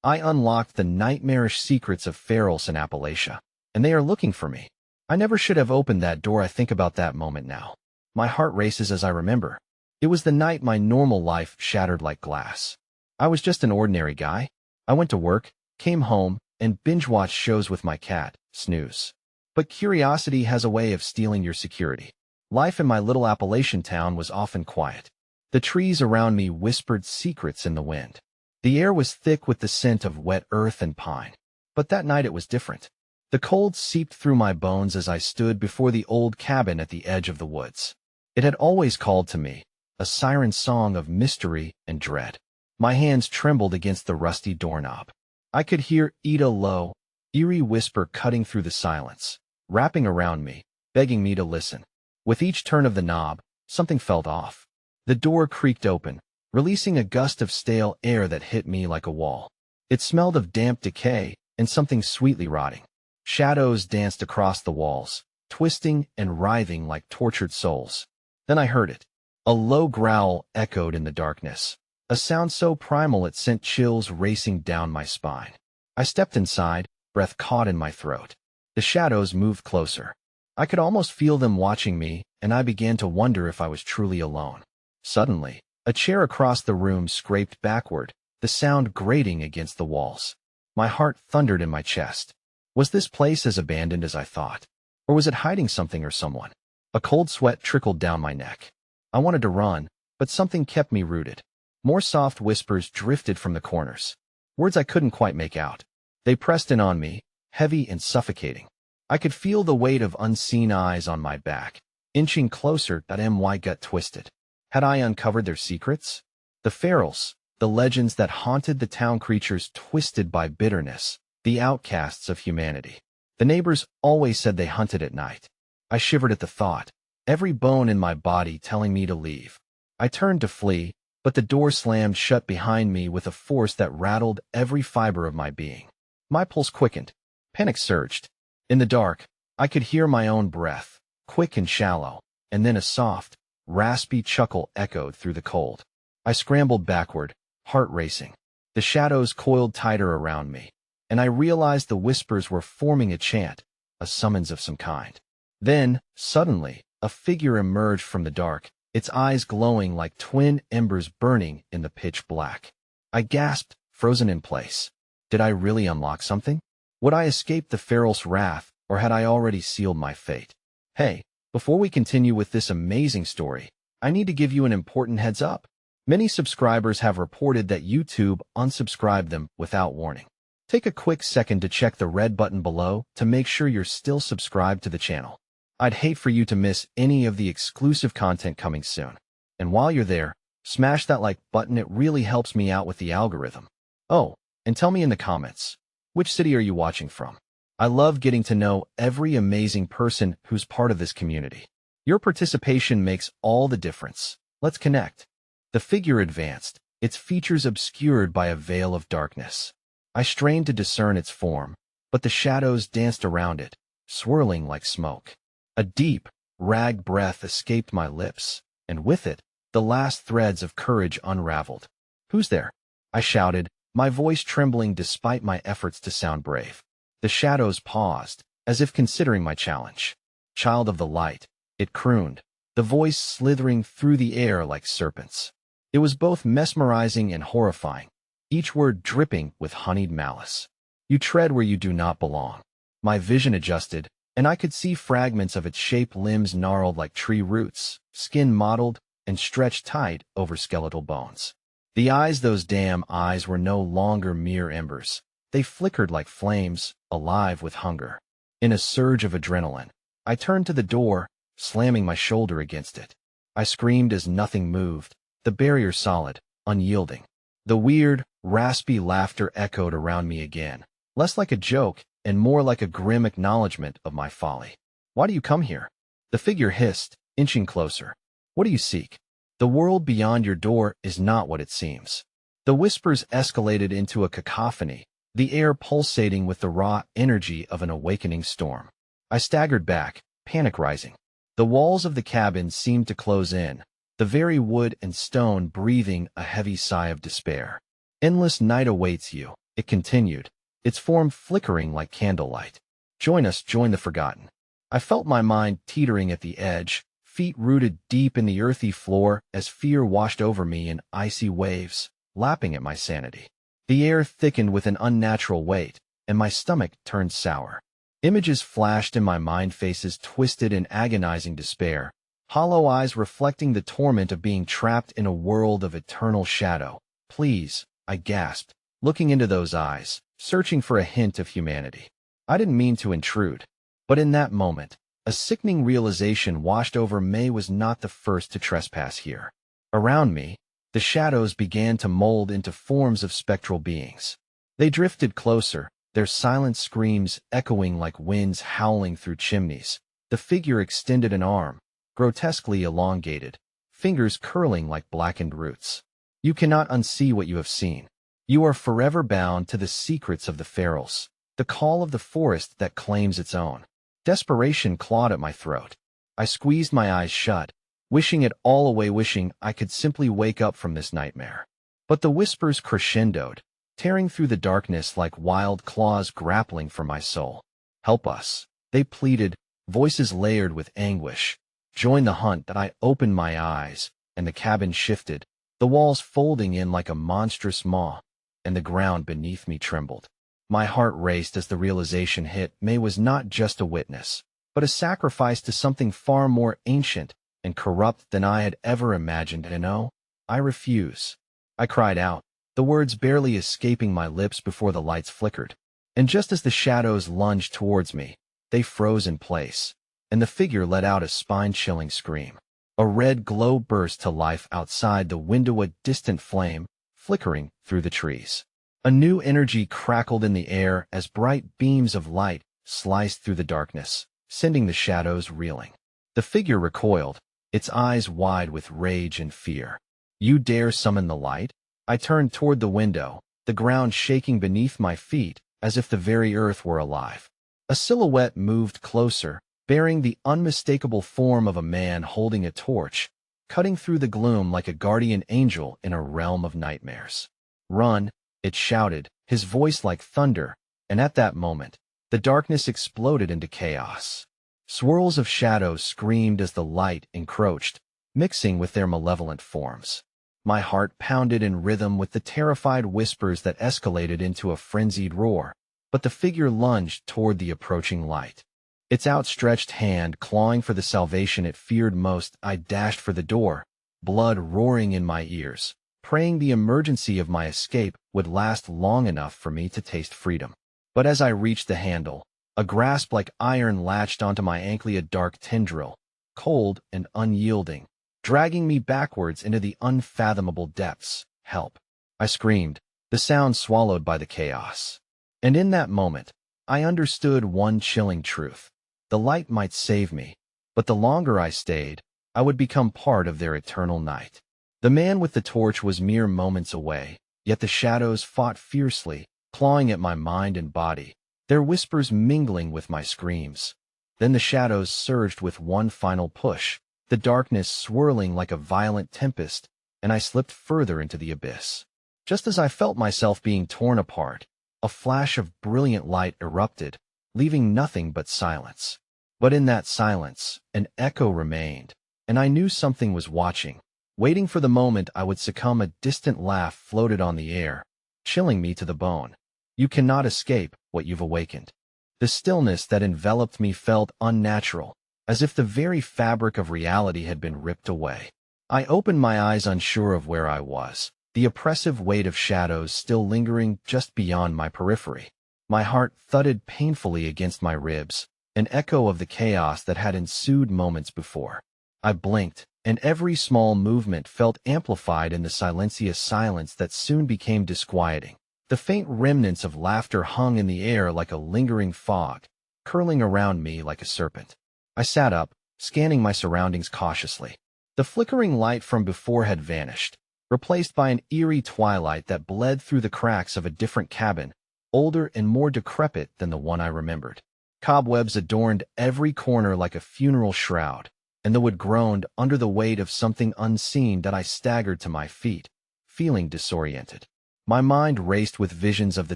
I unlocked the nightmarish secrets of FERALS in Appalachia, and they are looking for me. I never should have opened that door. I think about that moment now. My heart races as I remember. It was the night my normal life shattered like glass. I was just an ordinary guy. I went to work, came home, and binge-watched shows with my cat, Snooze. But curiosity has a way of stealing your security. Life in my little Appalachian town was often quiet. The trees around me whispered secrets in the wind. The air was thick with the scent of wet earth and pine. But that night it was different. The cold seeped through my bones as I stood before the old cabin at the edge of the woods. It had always called to me, a siren song of mystery and dread. My hands trembled against the rusty doorknob. I could hear Ida's low, eerie whisper cutting through the silence, wrapping around me, begging me to listen. With each turn of the knob, something felt off. The door creaked open, releasing a gust of stale air that hit me like a wall. It smelled of damp decay and something sweetly rotting. Shadows danced across the walls, twisting and writhing like tortured souls. Then I heard it. A low growl echoed in the darkness, a sound so primal it sent chills racing down my spine. I stepped inside, breath caught in my throat. The shadows moved closer. I could almost feel them watching me, and I began to wonder if I was truly alone. Suddenly, a chair across the room scraped backward, the sound grating against the walls. My heart thundered in my chest. Was this place as abandoned as I thought? Or was it hiding something or someone? A cold sweat trickled down my neck. I wanted to run, but something kept me rooted. More soft whispers drifted from the corners. Words I couldn't quite make out. They pressed in on me, heavy and suffocating. I could feel the weight of unseen eyes on my back, inching closer. My gut twisted. Had I uncovered their secrets? The FERALS, the legends that haunted the town, creatures twisted by bitterness, the outcasts of humanity. The neighbors always said they hunted at night. I shivered at the thought, every bone in my body telling me to leave. I turned to flee, but the door slammed shut behind me with a force that rattled every fiber of my being. My pulse quickened. Panic surged. In the dark, I could hear my own breath, quick and shallow, and then a soft, raspy chuckle echoed through the cold. I scrambled backward, heart racing. The shadows coiled tighter around me, and I realized the whispers were forming a chant, a summons of some kind. Then, suddenly, a figure emerged from the dark, its eyes glowing like twin embers burning in the pitch black. I gasped, frozen in place. Did I really unlock something? Would I escape the FERALS' wrath, or had I already sealed my fate? Hey, before we continue with this amazing story, I need to give you an important heads up. Many subscribers have reported that YouTube unsubscribed them without warning. Take a quick second to check the red button below to make sure you're still subscribed to the channel. I'd hate for you to miss any of the exclusive content coming soon. And while you're there, smash that like button. It really helps me out with the algorithm. Oh, and tell me in the comments, which city are you watching from? I love getting to know every amazing person who's part of this community. Your participation makes all the difference. Let's connect. The figure advanced, its features obscured by a veil of darkness. I strained to discern its form, but the shadows danced around it, swirling like smoke. A deep, ragged breath escaped my lips, and with it, the last threads of courage unraveled. "Who's there?" I shouted, my voice trembling despite my efforts to sound brave. The shadows paused, as if considering my challenge. "Child of the light," it crooned, the voice slithering through the air like serpents. It was both mesmerizing and horrifying, each word dripping with honeyed malice. "You tread where you do not belong." My vision adjusted, and I could see fragments of its shape, limbs gnarled like tree roots, skin mottled and stretched tight over skeletal bones. The eyes, those damn eyes, were no longer mere embers. They flickered like flames, alive with hunger. In a surge of adrenaline, I turned to the door, slamming my shoulder against it. I screamed as nothing moved, the barrier solid, unyielding. The weird, raspy laughter echoed around me again, less like a joke and more like a grim acknowledgement of my folly. "Why do you come here?" The figure hissed, inching closer. "What do you seek? The world beyond your door is not what it seems." The whispers escalated into a cacophony, the air pulsating with the raw energy of an awakening storm. I staggered back, panic rising. The walls of the cabin seemed to close in, the very wood and stone breathing a heavy sigh of despair. "Endless night awaits you," It continued, its form flickering like candlelight. Join us, join the forgotten. I felt my mind teetering at the edge, feet rooted deep in the earthy floor as fear washed over me in icy waves, lapping at my sanity. The air thickened with an unnatural weight, and my stomach turned sour. Images flashed in my mind, faces twisted in agonizing despair, hollow eyes reflecting the torment of being trapped in a world of eternal shadow. Please, I gasped, looking into those eyes, searching for a hint of humanity. I didn't mean to intrude, but in that moment, a sickening realization washed over me. I was not the first to trespass here. Around me, the shadows began to mold into forms of spectral beings. They drifted closer, their silent screams echoing like winds howling through chimneys. The figure extended an arm, grotesquely elongated, fingers curling like blackened roots. You cannot unsee what you have seen. You are forever bound to the secrets of the FERALS, the call of the forest that claims its own. Desperation clawed at my throat. I squeezed my eyes shut, wishing it all away, wishing I could simply wake up from this nightmare. But the whispers crescendoed, tearing through the darkness like wild claws grappling for my soul. Help us, they pleaded, voices layered with anguish. Join the hunt. That I opened my eyes, and the cabin shifted, the walls folding in like a monstrous maw, and the ground beneath me trembled. My heart raced as the realization hit. May was not just a witness, but a sacrifice to something far more ancient and corrupt than I had ever imagined. And no, I refuse. I cried out, the words barely escaping my lips before the lights flickered. And just as the shadows lunged towards me, they froze in place, and the figure let out a spine-chilling scream. A red glow burst to life outside the window, a distant flame, flickering through the trees. A new energy crackled in the air as bright beams of light sliced through the darkness, sending the shadows reeling. The figure recoiled, its eyes wide with rage and fear. You dare summon the light? I turned toward the window, the ground shaking beneath my feet as if the very earth were alive. A silhouette moved closer, bearing the unmistakable form of a man holding a torch, cutting through the gloom like a guardian angel in a realm of nightmares. Run, it shouted, his voice like thunder, and at that moment, the darkness exploded into chaos. Swirls of shadows screamed as the light encroached, mixing with their malevolent forms. My heart pounded in rhythm with the terrified whispers that escalated into a frenzied roar, but the figure lunged toward the approaching light. Its outstretched hand clawing for the salvation it feared most. I dashed for the door, blood roaring in my ears, praying the emergency of my escape would last long enough for me to taste freedom. But as I reached the handle, a grasp like iron latched onto my ankle, a dark tendril, cold and unyielding, dragging me backwards into the unfathomable depths. Help! I screamed, the sound swallowed by the chaos. And in that moment, I understood one chilling truth. The light might save me, but the longer I stayed, I would become part of their eternal night. The man with the torch was mere moments away, yet the shadows fought fiercely, clawing at my mind and body, their whispers mingling with my screams. Then the shadows surged with one final push, the darkness swirling like a violent tempest, and I slipped further into the abyss. Just as I felt myself being torn apart, a flash of brilliant light erupted, leaving nothing but silence. But in that silence, an echo remained, and I knew something was watching, waiting for the moment I would succumb. A distant laugh floated on the air, chilling me to the bone. You cannot escape what you've awakened. The stillness that enveloped me felt unnatural, as if the very fabric of reality had been ripped away. I opened my eyes, unsure of where I was, the oppressive weight of shadows still lingering just beyond my periphery. My heart thudded painfully against my ribs, an echo of the chaos that had ensued moments before. I blinked, and every small movement felt amplified in the silencious silence that soon became disquieting. The faint remnants of laughter hung in the air like a lingering fog, curling around me like a serpent. I sat up, scanning my surroundings cautiously. The flickering light from before had vanished, replaced by an eerie twilight that bled through the cracks of a different cabin, older and more decrepit than the one I remembered. Cobwebs adorned every corner like a funeral shroud, and the wood groaned under the weight of something unseen that I staggered to my feet, feeling disoriented. My mind raced with visions of the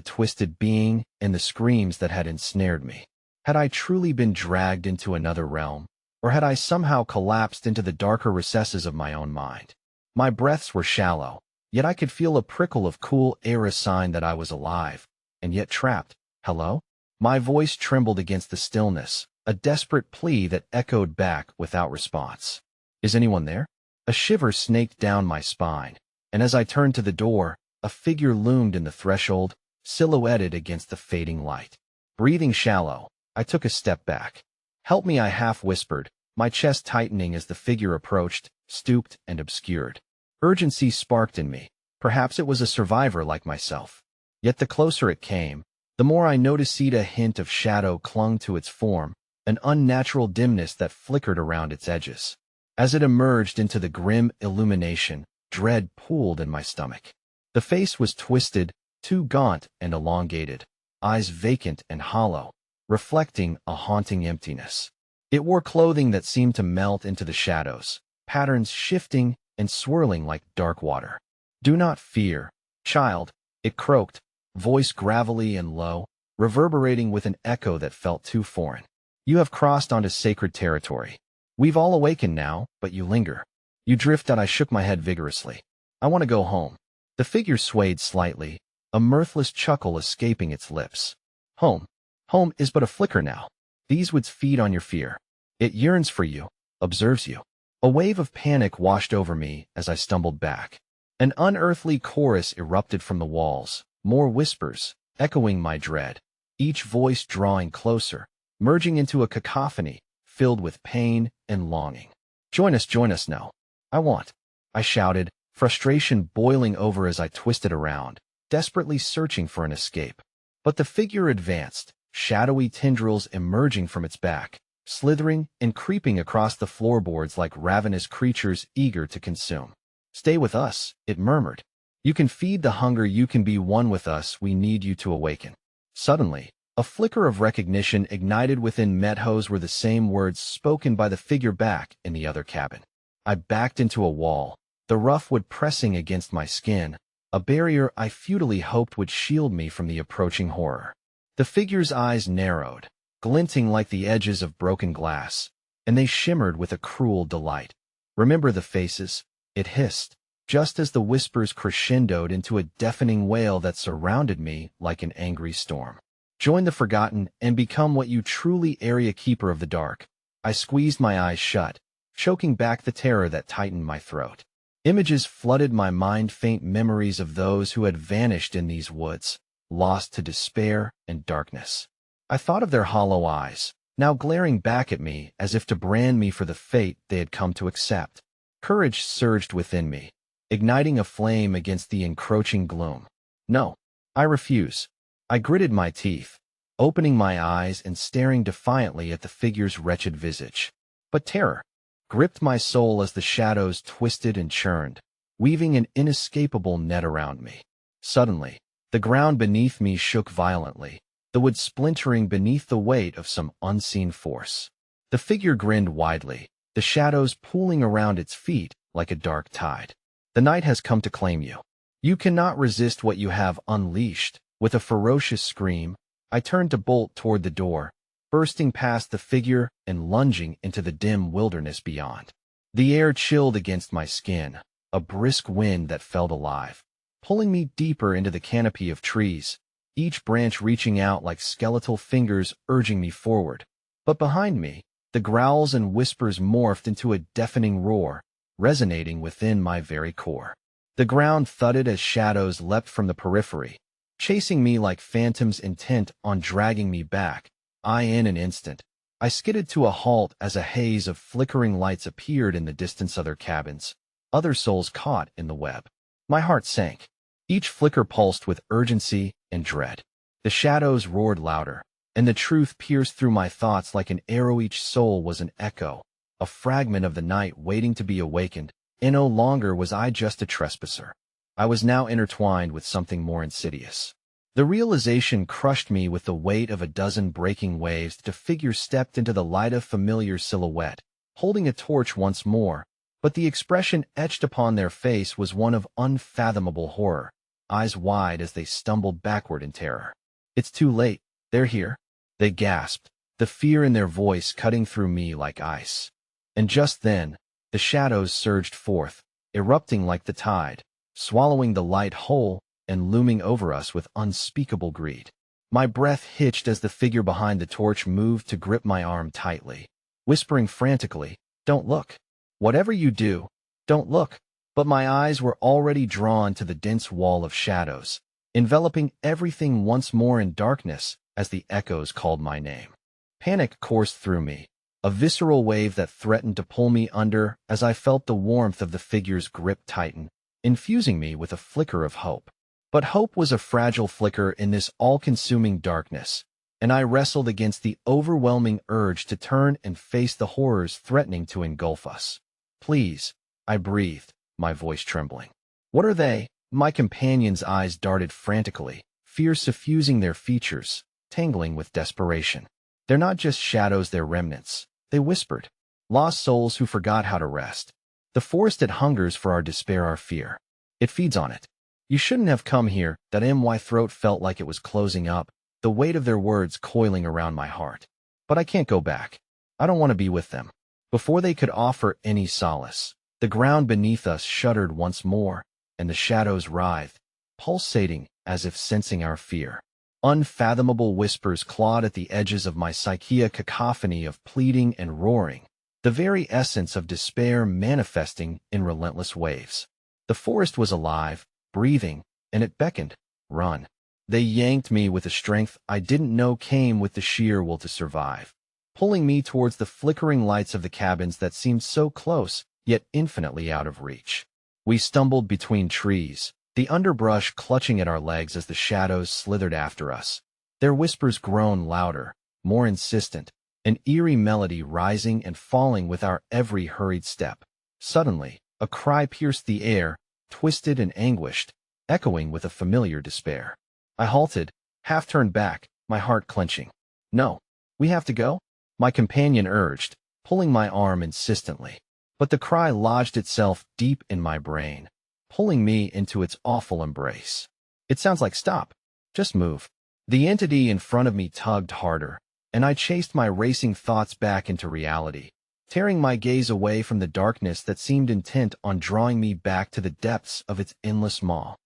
twisted being and the screams that had ensnared me. Had I truly been dragged into another realm, or had I somehow collapsed into the darker recesses of my own mind? My breaths were shallow, yet I could feel a prickle of cool air, a sign that I was alive, and yet trapped. Hello? My voice trembled against the stillness, a desperate plea that echoed back without response. Is anyone there? A shiver snaked down my spine, and as I turned to the door, a figure loomed in the threshold, silhouetted against the fading light. Breathing shallow, I took a step back. "Help me," I half-whispered, my chest tightening as the figure approached, stooped and obscured. Urgency sparked in me. Perhaps it was a survivor like myself. Yet the closer it came, the more I noticed a hint of shadow clung to its form, an unnatural dimness that flickered around its edges. As it emerged into the grim illumination, dread pooled in my stomach. The face was twisted, too gaunt and elongated, eyes vacant and hollow, reflecting a haunting emptiness. It wore clothing that seemed to melt into the shadows, patterns shifting and swirling like dark water. "Do not fear, child," it croaked, voice gravelly and low, reverberating with an echo that felt too foreign. "You have crossed onto sacred territory. We've all awakened now, but you linger. You drift out." I shook my head vigorously. "I want to go home." The figure swayed slightly, a mirthless chuckle escaping its lips. "Home. Home is but a flicker now. These woods feed on your fear. It yearns for you, observes you." A wave of panic washed over me as I stumbled back. An unearthly chorus erupted from the walls, more whispers, echoing my dread, each voice drawing closer, merging into a cacophony filled with pain and longing. Join us now. I want," I shouted, frustration boiling over as I twisted around, desperately searching for an escape. But the figure advanced, shadowy tendrils emerging from its back, slithering and creeping across the floorboards like ravenous creatures eager to consume. "Stay with us," it murmured. "You can feed the hunger, you can be one with us, we need you to awaken." Suddenly, a flicker of recognition ignited within me. Those were the same words spoken by the figure back in the other cabin. I backed into a wall, the rough wood pressing against my skin, a barrier I futilely hoped would shield me from the approaching horror. The figure's eyes narrowed, glinting like the edges of broken glass, and they shimmered with a cruel delight. "Remember the faces?" it hissed, just as the whispers crescendoed into a deafening wail that surrounded me like an angry storm. "Join the forgotten and become what you truly are, a keeper of the dark." I squeezed my eyes shut, choking back the terror that tightened my throat. Images flooded my mind, faint memories of those who had vanished in these woods, lost to despair and darkness. I thought of their hollow eyes, now glaring back at me as if to brand me for the fate they had come to accept. Courage surged within me, igniting a flame against the encroaching gloom. "No, I refuse." I gritted my teeth, opening my eyes and staring defiantly at the figure's wretched visage. But terror gripped my soul as the shadows twisted and churned, weaving an inescapable net around me. Suddenly, the ground beneath me shook violently, the wood splintering beneath the weight of some unseen force. The figure grinned widely, the shadows pooling around its feet like a dark tide. "The night has come to claim you. You cannot resist what you have unleashed." With a ferocious scream, I turned to bolt toward the door, bursting past the figure and lunging into the dim wilderness beyond. The air chilled against my skin, a brisk wind that felt alive, pulling me deeper into the canopy of trees, each branch reaching out like skeletal fingers urging me forward. But behind me, the growls and whispers morphed into a deafening roar, resonating within my very core. The ground thudded as shadows leapt from the periphery, chasing me like phantoms intent on dragging me back. In an instant, I skidded to a halt as a haze of flickering lights appeared in the distance. Other cabins, other souls caught in the web. My heart sank. Each flicker pulsed with urgency and dread. The shadows roared louder, and the truth pierced through my thoughts like an arrow. Each soul was an echo, a fragment of the night waiting to be awakened, and no longer was I just a trespasser. I was now intertwined with something more insidious. The realization crushed me with the weight of a dozen breaking waves. The figure stepped into the light, of familiar silhouette, holding a torch once more, but the expression etched upon their face was one of unfathomable horror. eyes wide as they stumbled backward in terror. "It's too late. They're here," they gasped, the fear in their voice cutting through me like ice. And just then, the shadows surged forth, erupting like the tide, swallowing the light whole and looming over us with unspeakable greed. My breath hitched as the figure behind the torch moved to grip my arm tightly, whispering frantically, "Don't look. Whatever you do, don't look." But my eyes were already drawn to the dense wall of shadows, enveloping everything once more in darkness as the echoes called my name. Panic coursed through me, a visceral wave that threatened to pull me under as I felt the warmth of the figure's grip tighten, infusing me with a flicker of hope. But hope was a fragile flicker in this all-consuming darkness, and I wrestled against the overwhelming urge to turn and face the horrors threatening to engulf us. "Please," I breathed, my voice trembling. "What are they?" My companion's eyes darted frantically, fear suffusing their features, tangling with desperation. "They're not just shadows, they're remnants," they whispered. "Lost souls who forgot how to rest. The forest that hungers for our despair, our fear. It feeds on it. You shouldn't have come here." My throat felt like it was closing up, the weight of their words coiling around my heart. "But I can't go back. I don't want to be with them." Before they could offer any solace, the ground beneath us shuddered once more, and the shadows writhed, pulsating as if sensing our fear. Unfathomable whispers clawed at the edges of my psyche, a cacophony of pleading and roaring, the very essence of despair manifesting in relentless waves. The forest was alive, breathing, and it beckoned. "Run." They yanked me with a strength I didn't know came with the sheer will to survive, pulling me towards the flickering lights of the cabins that seemed so close, yet infinitely out of reach. We stumbled between trees, the underbrush clutching at our legs as the shadows slithered after us. Their whispers groaned louder, more insistent, an eerie melody rising and falling with our every hurried step. Suddenly, a cry pierced the air, twisted and anguished, echoing with a familiar despair. I halted, half-turned back, my heart clenching. "No, we have to go," my companion urged, pulling my arm insistently. But the cry lodged itself deep in my brain, pulling me into its awful embrace. "It sounds like stop. Just move." The entity in front of me tugged harder, and I chased my racing thoughts back into reality, tearing my gaze away from the darkness that seemed intent on drawing me back to the depths of its endless maw.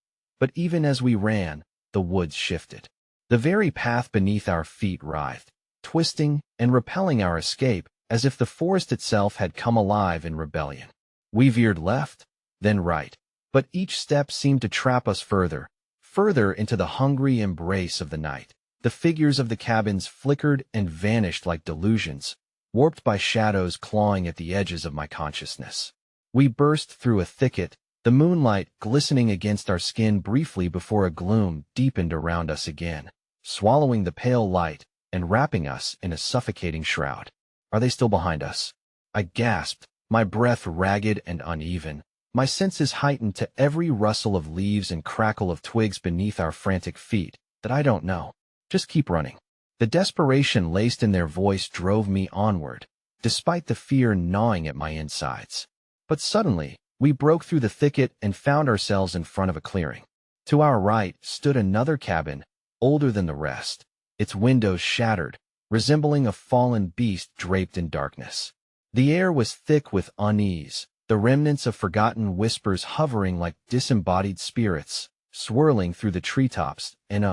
But even as we ran, the woods shifted. The very path beneath our feet writhed, twisting and repelling our escape, as if the forest itself had come alive in rebellion. We veered left, then right, but each step seemed to trap us further, further into the hungry embrace of the night. The figures of the cabins flickered and vanished like delusions, warped by shadows clawing at the edges of my consciousness. We burst through a thicket, the moonlight glistening against our skin briefly before a gloom deepened around us again, swallowing the pale light and wrapping us in a suffocating shroud. "Are they still behind us?" I gasped, my breath ragged and uneven, my senses heightened to every rustle of leaves and crackle of twigs beneath our frantic feet. "That I don't know. Just keep running." The desperation laced in their voice drove me onward, despite the fear gnawing at my insides. But suddenly, we broke through the thicket and found ourselves in front of a clearing. To our right stood another cabin, older than the rest, its windows shattered, resembling a fallen beast draped in darkness. The air was thick with unease, the remnants of forgotten whispers hovering like disembodied spirits, swirling through the treetops, and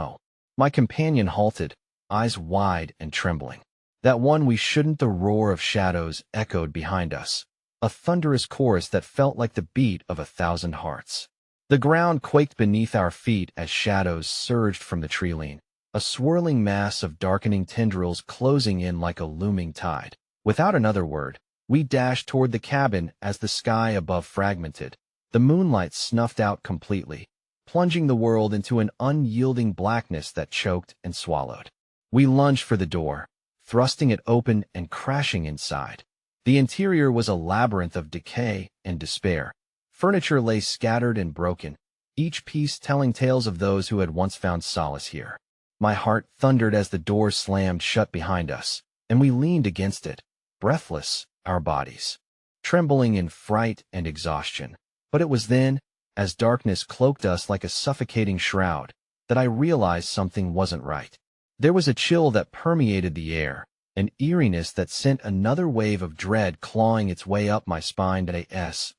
my companion halted, eyes wide and trembling. That one we shouldn't. The roar of shadows echoed behind us, a thunderous chorus that felt like the beat of 1,000 hearts. The ground quaked beneath our feet as shadows surged from the treeline, a swirling mass of darkening tendrils closing in like a looming tide. Without another word, we dashed toward the cabin as the sky above fragmented, the moonlight snuffed out completely, plunging the world into an unyielding blackness that choked and swallowed. We lunged for the door, thrusting it open and crashing inside. The interior was a labyrinth of decay and despair. Furniture lay scattered and broken, each piece telling tales of those who had once found solace here. My heart thundered as the door slammed shut behind us, and we leaned against it, breathless, our bodies trembling in fright and exhaustion. But it was then, as darkness cloaked us like a suffocating shroud, that I realized something wasn't right. There was a chill that permeated the air, an eeriness that sent another wave of dread clawing its way up my spine.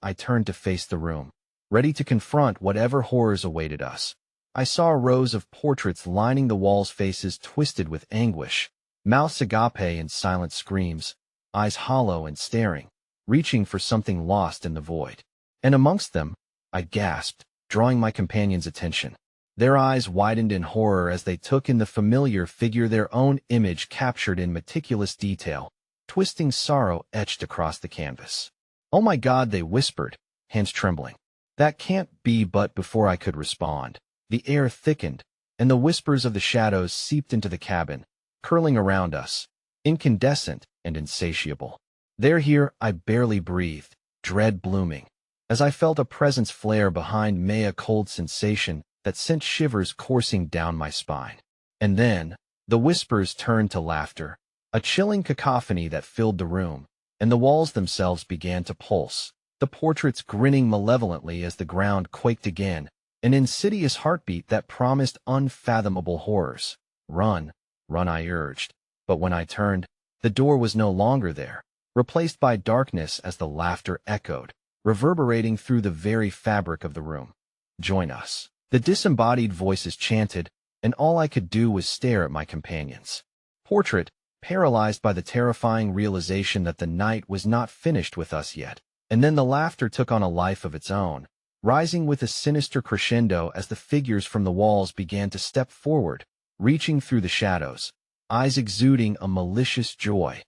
I turned to face the room, ready to confront whatever horrors awaited us. I saw rows of portraits lining the walls, faces twisted with anguish, mouths agape in silent screams, eyes hollow and staring, reaching for something lost in the void. And amongst them, I gasped, drawing my companion's attention. Their eyes widened in horror as they took in the familiar figure, their own image captured in meticulous detail, twisting sorrow etched across the canvas. "Oh my God," they whispered, hands trembling. "That can't be." But before I could respond, the air thickened, and the whispers of the shadows seeped into the cabin, curling around us, incandescent and insatiable. "They're here," I barely breathed, dread blooming, as I felt a presence flare behind me, a cold sensation that sent shivers coursing down my spine. And then, the whispers turned to laughter, a chilling cacophony that filled the room, and the walls themselves began to pulse, the portraits grinning malevolently as the ground quaked again, an insidious heartbeat that promised unfathomable horrors. "Run, run," I urged. But when I turned, the door was no longer there, replaced by darkness as the laughter echoed, reverberating through the very fabric of the room. "Join us," the disembodied voices chanted, and all I could do was stare at my companions. Portrait, paralyzed by the terrifying realization that the night was not finished with us yet. And then the laughter took on a life of its own, rising with a sinister crescendo as the figures from the walls began to step forward, reaching through the shadows, eyes exuding a malicious joy.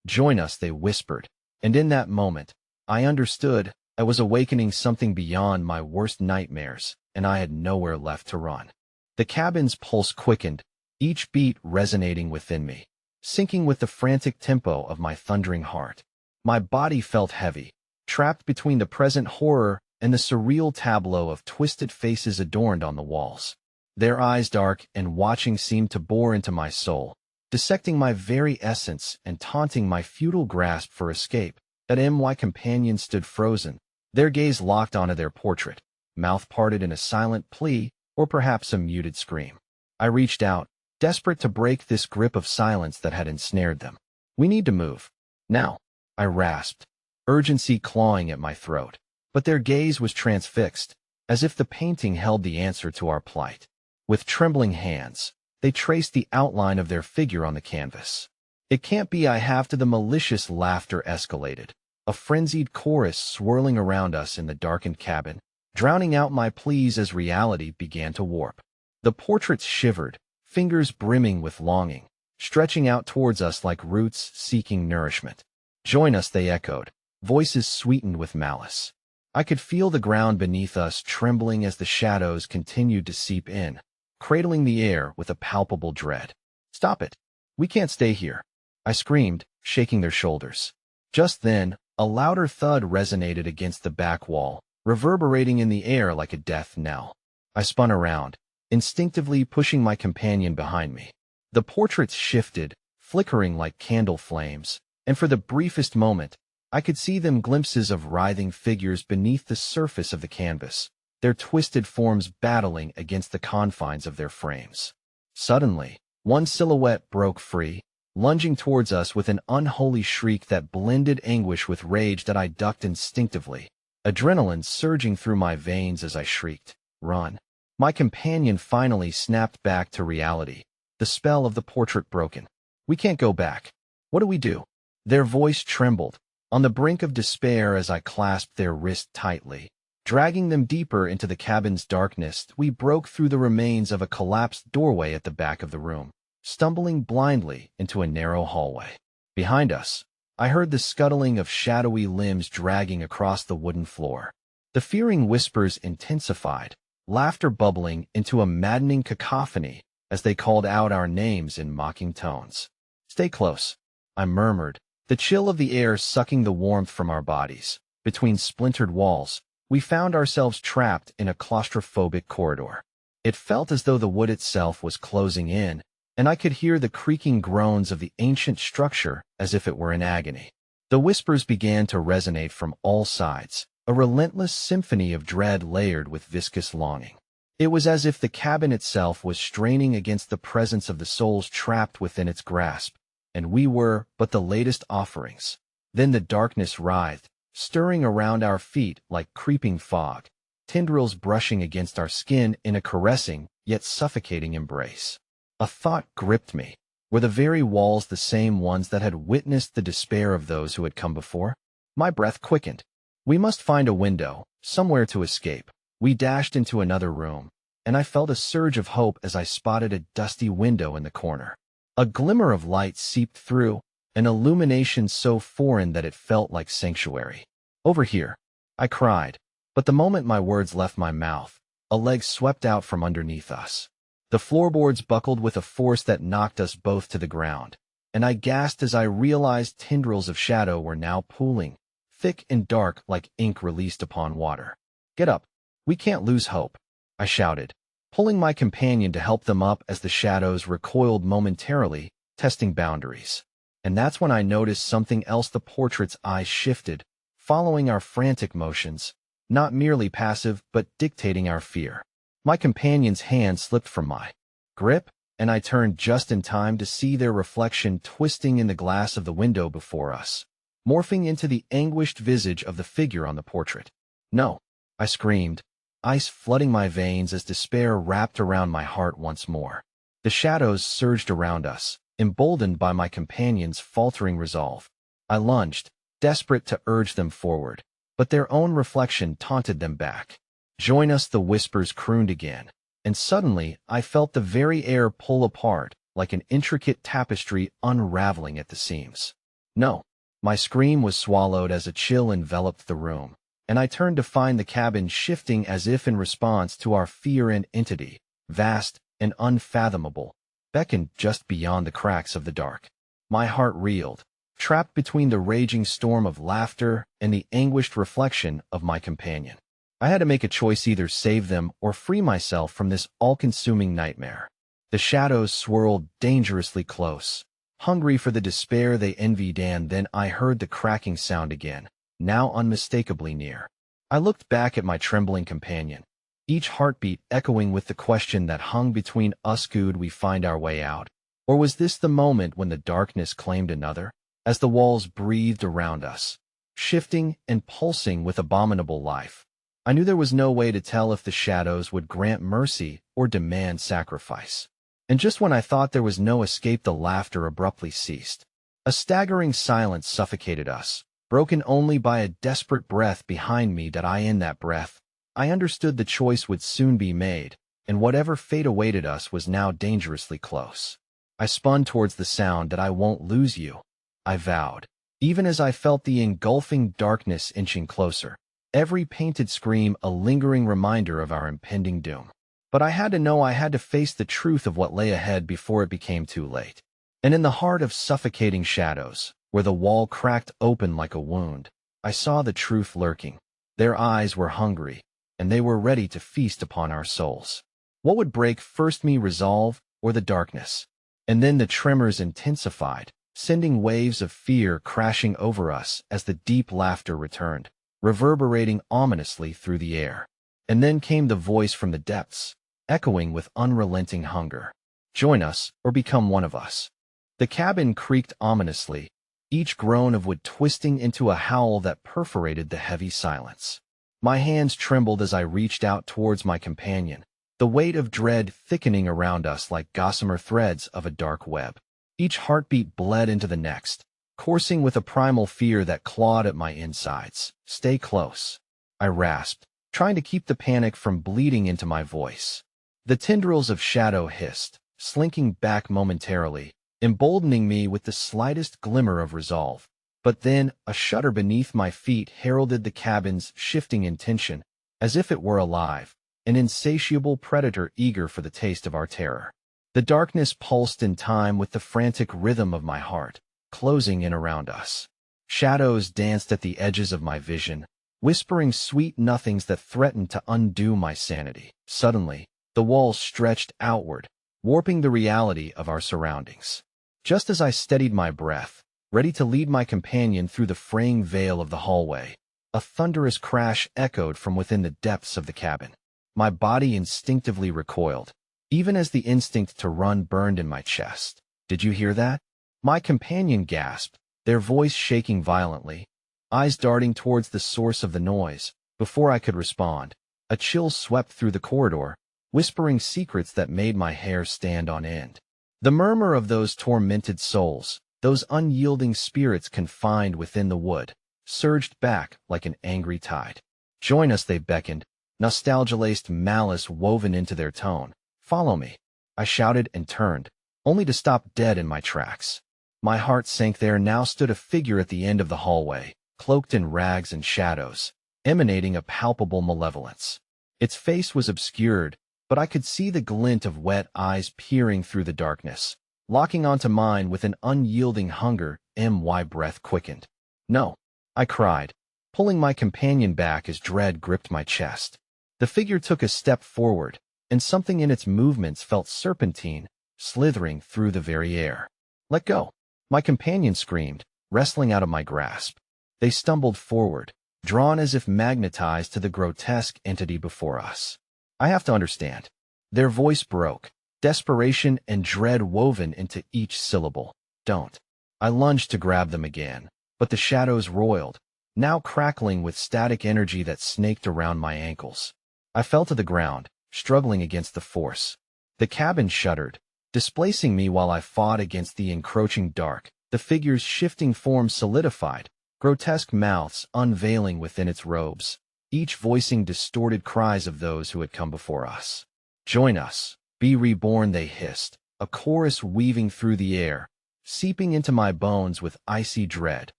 "Join us," they whispered, and in that moment, I understood I was awakening something beyond my worst nightmares, and I had nowhere left to run. The cabin's pulse quickened, each beat resonating within me, syncing with the frantic tempo of my thundering heart. My body felt heavy, trapped between the present horror and the surreal tableau of twisted faces adorned on the walls. Their eyes, dark and watching, seemed to bore into my soul, dissecting my very essence and taunting my futile grasp for escape. My companions stood frozen, their gaze locked onto their portrait, mouth parted in a silent plea or perhaps a muted scream. I reached out, desperate to break this grip of silence that had ensnared them. "We need to move. Now," I rasped, urgency clawing at my throat. But their gaze was transfixed, as if the painting held the answer to our plight. With trembling hands, they traced the outline of their figure on the canvas. "It can't be," I have to. The malicious laughter escalated, a frenzied chorus swirling around us in the darkened cabin, drowning out my pleas as reality began to warp. The portraits shivered, fingers brimming with longing, stretching out towards us like roots seeking nourishment. "Join us," they echoed, voices sweetened with malice. I could feel the ground beneath us trembling as the shadows continued to seep in, cradling the air with a palpable dread. "Stop it. We can't stay here," I screamed, shaking their shoulders. Just then, a louder thud resonated against the back wall, reverberating in the air like a death knell. I spun around, instinctively pushing my companion behind me. The portraits shifted, flickering like candle flames, and for the briefest moment, I could see them, glimpses of writhing figures beneath the surface of the canvas, their twisted forms battling against the confines of their frames. Suddenly, one silhouette broke free, lunging towards us with an unholy shriek that blended anguish with rage. That I ducked instinctively, adrenaline surging through my veins as I shrieked, "Run!" My companion finally snapped back to reality, the spell of the portrait broken. "We can't go back. What do we do?" Their voice trembled, on the brink of despair as I clasped their wrist tightly. Dragging them deeper into the cabin's darkness, we broke through the remains of a collapsed doorway at the back of the room, stumbling blindly into a narrow hallway. Behind us, I heard the scuttling of shadowy limbs dragging across the wooden floor. The fearing whispers intensified, laughter bubbling into a maddening cacophony as they called out our names in mocking tones. "Stay close," I murmured, the chill of the air sucking the warmth from our bodies. Between splintered walls, we found ourselves trapped in a claustrophobic corridor. It felt as though the wood itself was closing in, and I could hear the creaking groans of the ancient structure as if it were in agony. The whispers began to resonate from all sides, a relentless symphony of dread layered with viscous longing. It was as if the cabin itself was straining against the presence of the souls trapped within its grasp, and we were but the latest offerings. Then the darkness writhed, stirring around our feet like creeping fog, tendrils brushing against our skin in a caressing yet suffocating embrace. A thought gripped me. Were the very walls the same ones that had witnessed the despair of those who had come before? My breath quickened. We must find a window, somewhere to escape. We dashed into another room, and I felt a surge of hope as I spotted a dusty window in the corner. A glimmer of light seeped through, an illumination so foreign that it felt like sanctuary. "Over here," I cried, but the moment my words left my mouth, a leg swept out from underneath us. The floorboards buckled with a force that knocked us both to the ground, and I gasped as I realized tendrils of shadow were now pooling, thick and dark like ink released upon water. "Get up. We can't lose hope," I shouted, pulling my companion to help them up as the shadows recoiled momentarily, testing boundaries. And that's when I noticed something else. The portrait's eyes shifted, following our frantic motions, not merely passive but dictating our fear. My companion's hand slipped from my grip, and I turned just in time to see their reflection twisting in the glass of the window before us, morphing into the anguished visage of the figure on the portrait. "No!" I screamed, ice flooding my veins as despair wrapped around my heart once more. The shadows surged around us, emboldened by my companion's faltering resolve. I lunged, desperate to urge them forward, but their own reflection taunted them back. "Join us," the whispers crooned again, and suddenly I felt the very air pull apart, like an intricate tapestry unraveling at the seams. "No!" My scream was swallowed as a chill enveloped the room, and I turned to find the cabin shifting as if in response to our fear. An entity, vast and unfathomable, beckoned just beyond the cracks of the dark. My heart reeled, trapped between the raging storm of laughter and the anguished reflection of my companion. I had to make a choice: either save them or free myself from this all-consuming nightmare. The shadows swirled dangerously close, hungry for the despair they envied, and then I heard the cracking sound again, now unmistakably near. I looked back at my trembling companion, each heartbeat echoing with the question that hung between us: could we find our way out? Or was this the moment when the darkness claimed another? As the walls breathed around us, shifting and pulsing with abominable life, I knew there was no way to tell if the shadows would grant mercy or demand sacrifice. And just when I thought there was no escape, the laughter abruptly ceased. A staggering silence suffocated us, broken only by a desperate breath behind me. In that breath, I understood the choice would soon be made, and whatever fate awaited us was now dangerously close. I spun towards the sound. "I won't lose you," I vowed, even as I felt the engulfing darkness inching closer, every painted scream a lingering reminder of our impending doom. But I had to know, I had to face the truth of what lay ahead before it became too late. And in the heart of suffocating shadows, where the wall cracked open like a wound, I saw the truth lurking. Their eyes were hungry, and they were ready to feast upon our souls. What would break first, me resolve or the darkness? And then the tremors intensified, sending waves of fear crashing over us as the deep laughter returned, reverberating ominously through the air. And then came the voice from the depths, echoing with unrelenting hunger. "Join us or become one of us." The cabin creaked ominously, each groan of wood twisting into a howl that perforated the heavy silence. My hands trembled as I reached out towards my companion, the weight of dread thickening around us like gossamer threads of a dark web. Each heartbeat bled into the next, coursing with a primal fear that clawed at my insides. "Stay close," I rasped, trying to keep the panic from bleeding into my voice. The tendrils of shadow hissed, slinking back momentarily, emboldening me with the slightest glimmer of resolve. But then, a shudder beneath my feet heralded the cabin's shifting intention, as if it were alive, an insatiable predator eager for the taste of our terror. The darkness pulsed in time with the frantic rhythm of my heart, closing in around us. Shadows danced at the edges of my vision, whispering sweet nothings that threatened to undo my sanity. Suddenly, the walls stretched outward, warping the reality of our surroundings. Just as I steadied my breath, ready to lead my companion through the fraying veil of the hallway, A thunderous crash echoed from within the depths of the cabin. My body instinctively recoiled, even as the instinct to run burned in my chest. "Did you hear that?" My companion gasped, their voice shaking violently, eyes darting towards the source of the noise. Before I could respond, a chill swept through the corridor, whispering secrets that made my hair stand on end. The murmur of those tormented souls, those unyielding spirits confined within the wood, surged back like an angry tide. "Join us," they beckoned, nostalgia-laced malice woven into their tone. "Follow me," I shouted and turned, only to stop dead in my tracks. My heart sank. There now stood a figure at the end of the hallway, cloaked in rags and shadows, emanating a palpable malevolence. Its face was obscured, but I could see the glint of wet eyes peering through the darkness, locking onto mine with an unyielding hunger. My breath quickened. "No," I cried, pulling my companion back as dread gripped my chest. The figure took a step forward, and something in its movements felt serpentine, slithering through the very air. "Let go!" my companion screamed, wrestling out of my grasp. They stumbled forward, drawn as if magnetized to the grotesque entity before us. "I have to understand." Their voice broke, desperation and dread woven into each syllable. "Don't." I lunged to grab them again, but the shadows roiled, now crackling with static energy that snaked around my ankles. I fell to the ground, struggling against the force. The cabin shuddered, displacing me while I fought against the encroaching dark. The figure's shifting forms solidified, grotesque mouths unveiling within its robes, each voicing distorted cries of those who had come before us. "Join us, be reborn," they hissed, a chorus weaving through the air, seeping into my bones with icy dread.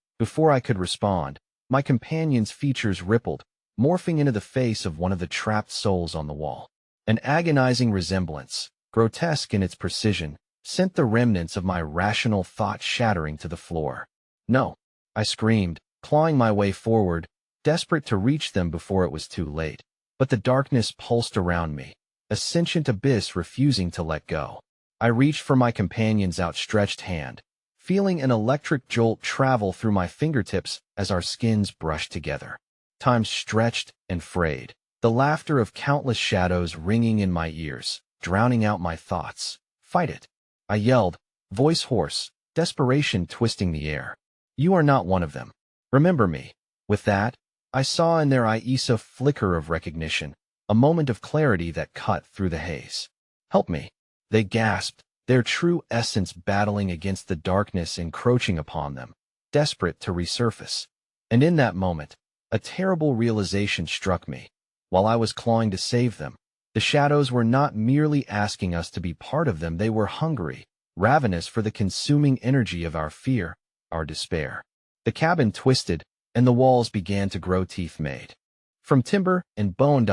Before I could respond, my companion's features rippled, morphing into the face of one of the trapped souls on the wall. An agonizing resemblance, grotesque in its precision, sent the remnants of my rational thought shattering to the floor. "No," I screamed, clawing my way forward, desperate to reach them before it was too late. But the darkness pulsed around me, a sentient abyss refusing to let go. I reached for my companion's outstretched hand, feeling an electric jolt travel through my fingertips as our skins brushed together. Time stretched and frayed, the laughter of countless shadows ringing in my ears, drowning out my thoughts. "Fight it!" I yelled, voice hoarse, desperation twisting the air. "You are not one of them. Remember me." With that, I saw in their eyes a flicker of recognition, a moment of clarity that cut through the haze. "Help me," they gasped, their true essence battling against the darkness encroaching upon them, desperate to resurface. And in that moment, a terrible realization struck me. While I was clawing to save them, the shadows were not merely asking us to be part of them, they were hungry, ravenous for the consuming energy of our fear, our despair. The cabin twisted, and the walls began to grow teeth made from timber and bone.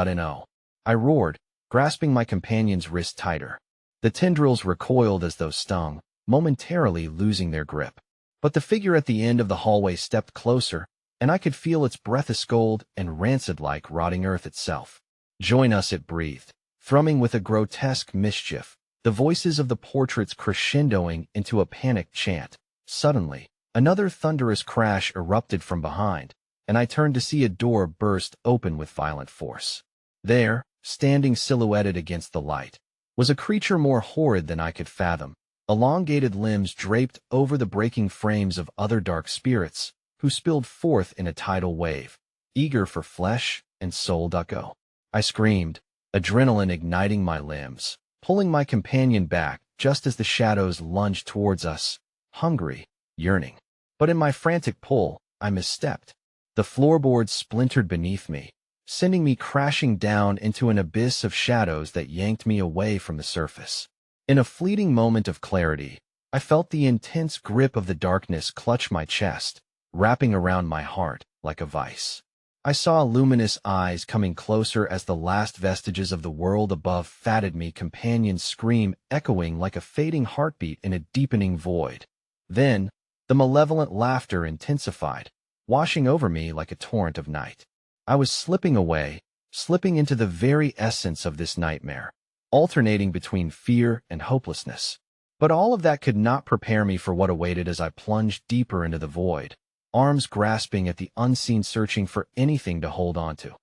I roared, grasping my companion's wrist tighter. The tendrils recoiled as though stung, momentarily losing their grip. But the figure at the end of the hallway stepped closer, and I could feel its breath as cold and rancid like rotting earth itself. "Join us," it breathed, thrumming with a grotesque mischief, the voices of the portraits crescendoing into a panicked chant. Suddenly, another thunderous crash erupted from behind, and I turned to see a door burst open with violent force. There, standing silhouetted against the light, was a creature more horrid than I could fathom, elongated limbs draped over the breaking frames of other dark spirits, who spilled forth in a tidal wave, eager for flesh and soul. "Go!" I screamed, adrenaline igniting my limbs, pulling my companion back just as the shadows lunged towards us, hungry, yearning. But in my frantic pull, I misstepped. The floorboards splintered beneath me, sending me crashing down into an abyss of shadows that yanked me away from the surface. In a fleeting moment of clarity, I felt the intense grip of the darkness clutch my chest, wrapping around my heart like a vice. I saw luminous eyes coming closer as the last vestiges of the world above fatted me, companion's scream echoing like a fading heartbeat in a deepening void. Then, the malevolent laughter intensified, washing over me like a torrent of night. I was slipping away, slipping into the very essence of this nightmare, alternating between fear and hopelessness. But all of that could not prepare me for what awaited as I plunged deeper into the void. arms grasping at the unseen, searching for anything to hold on to.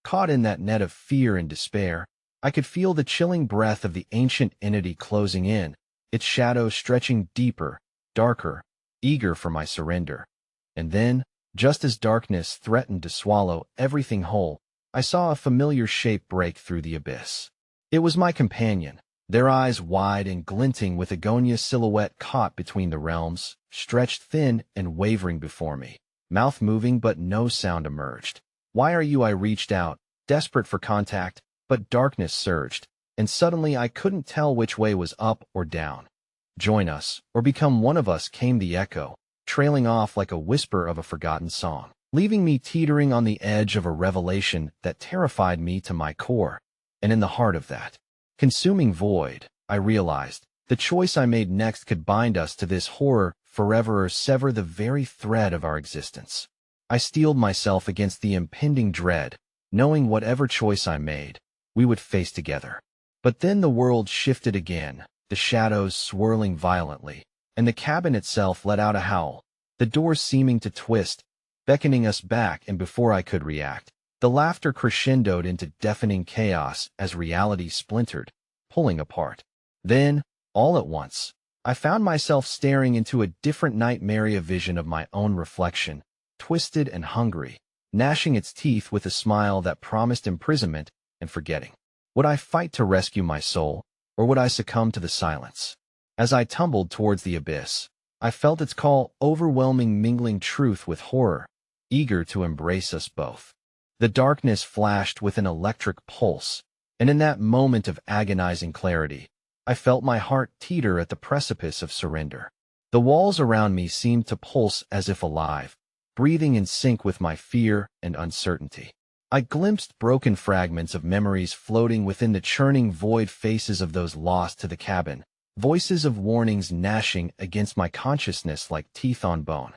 Caught in that net of fear and despair, I could feel the chilling breath of the ancient entity closing in, its shadow stretching deeper, darker, eager for my surrender. And then, just as darkness threatened to swallow everything whole, I saw a familiar shape break through the abyss. It was my companion, their eyes wide and glinting with Agonia's silhouette caught between the realms, stretched thin and wavering before me, mouth moving but no sound emerged. "Why are you?" I reached out, desperate for contact, but darkness surged, and suddenly I couldn't tell which way was up or down. "Join us, or become one of us," came the echo, trailing off like a whisper of a forgotten song, leaving me teetering on the edge of a revelation that terrified me to my core. And in the heart of that consuming void, I realized the choice I made next could bind us to this horror forever or sever the very thread of our existence. I steeled myself against the impending dread, knowing whatever choice I made, we would face together. But then the world shifted again, the shadows swirling violently, and the cabin itself let out a howl, the doors seeming to twist, beckoning us back, and before I could react, the laughter crescendoed into deafening chaos as reality splintered, pulling apart. Then, all at once, I found myself staring into a different nightmarish vision of my own reflection, twisted and hungry, gnashing its teeth with a smile that promised imprisonment and forgetting. Would I fight to rescue my soul, or would I succumb to the silence? As I tumbled towards the abyss, I felt its call, overwhelming, mingling truth with horror, eager to embrace us both. The darkness flashed with an electric pulse, and in that moment of agonizing clarity, I felt my heart teeter at the precipice of surrender. The walls around me seemed to pulse as if alive, breathing in sync with my fear and uncertainty. I glimpsed broken fragments of memories floating within the churning void, faces of those lost to the cabin, voices of warnings gnashing against my consciousness like teeth on bone.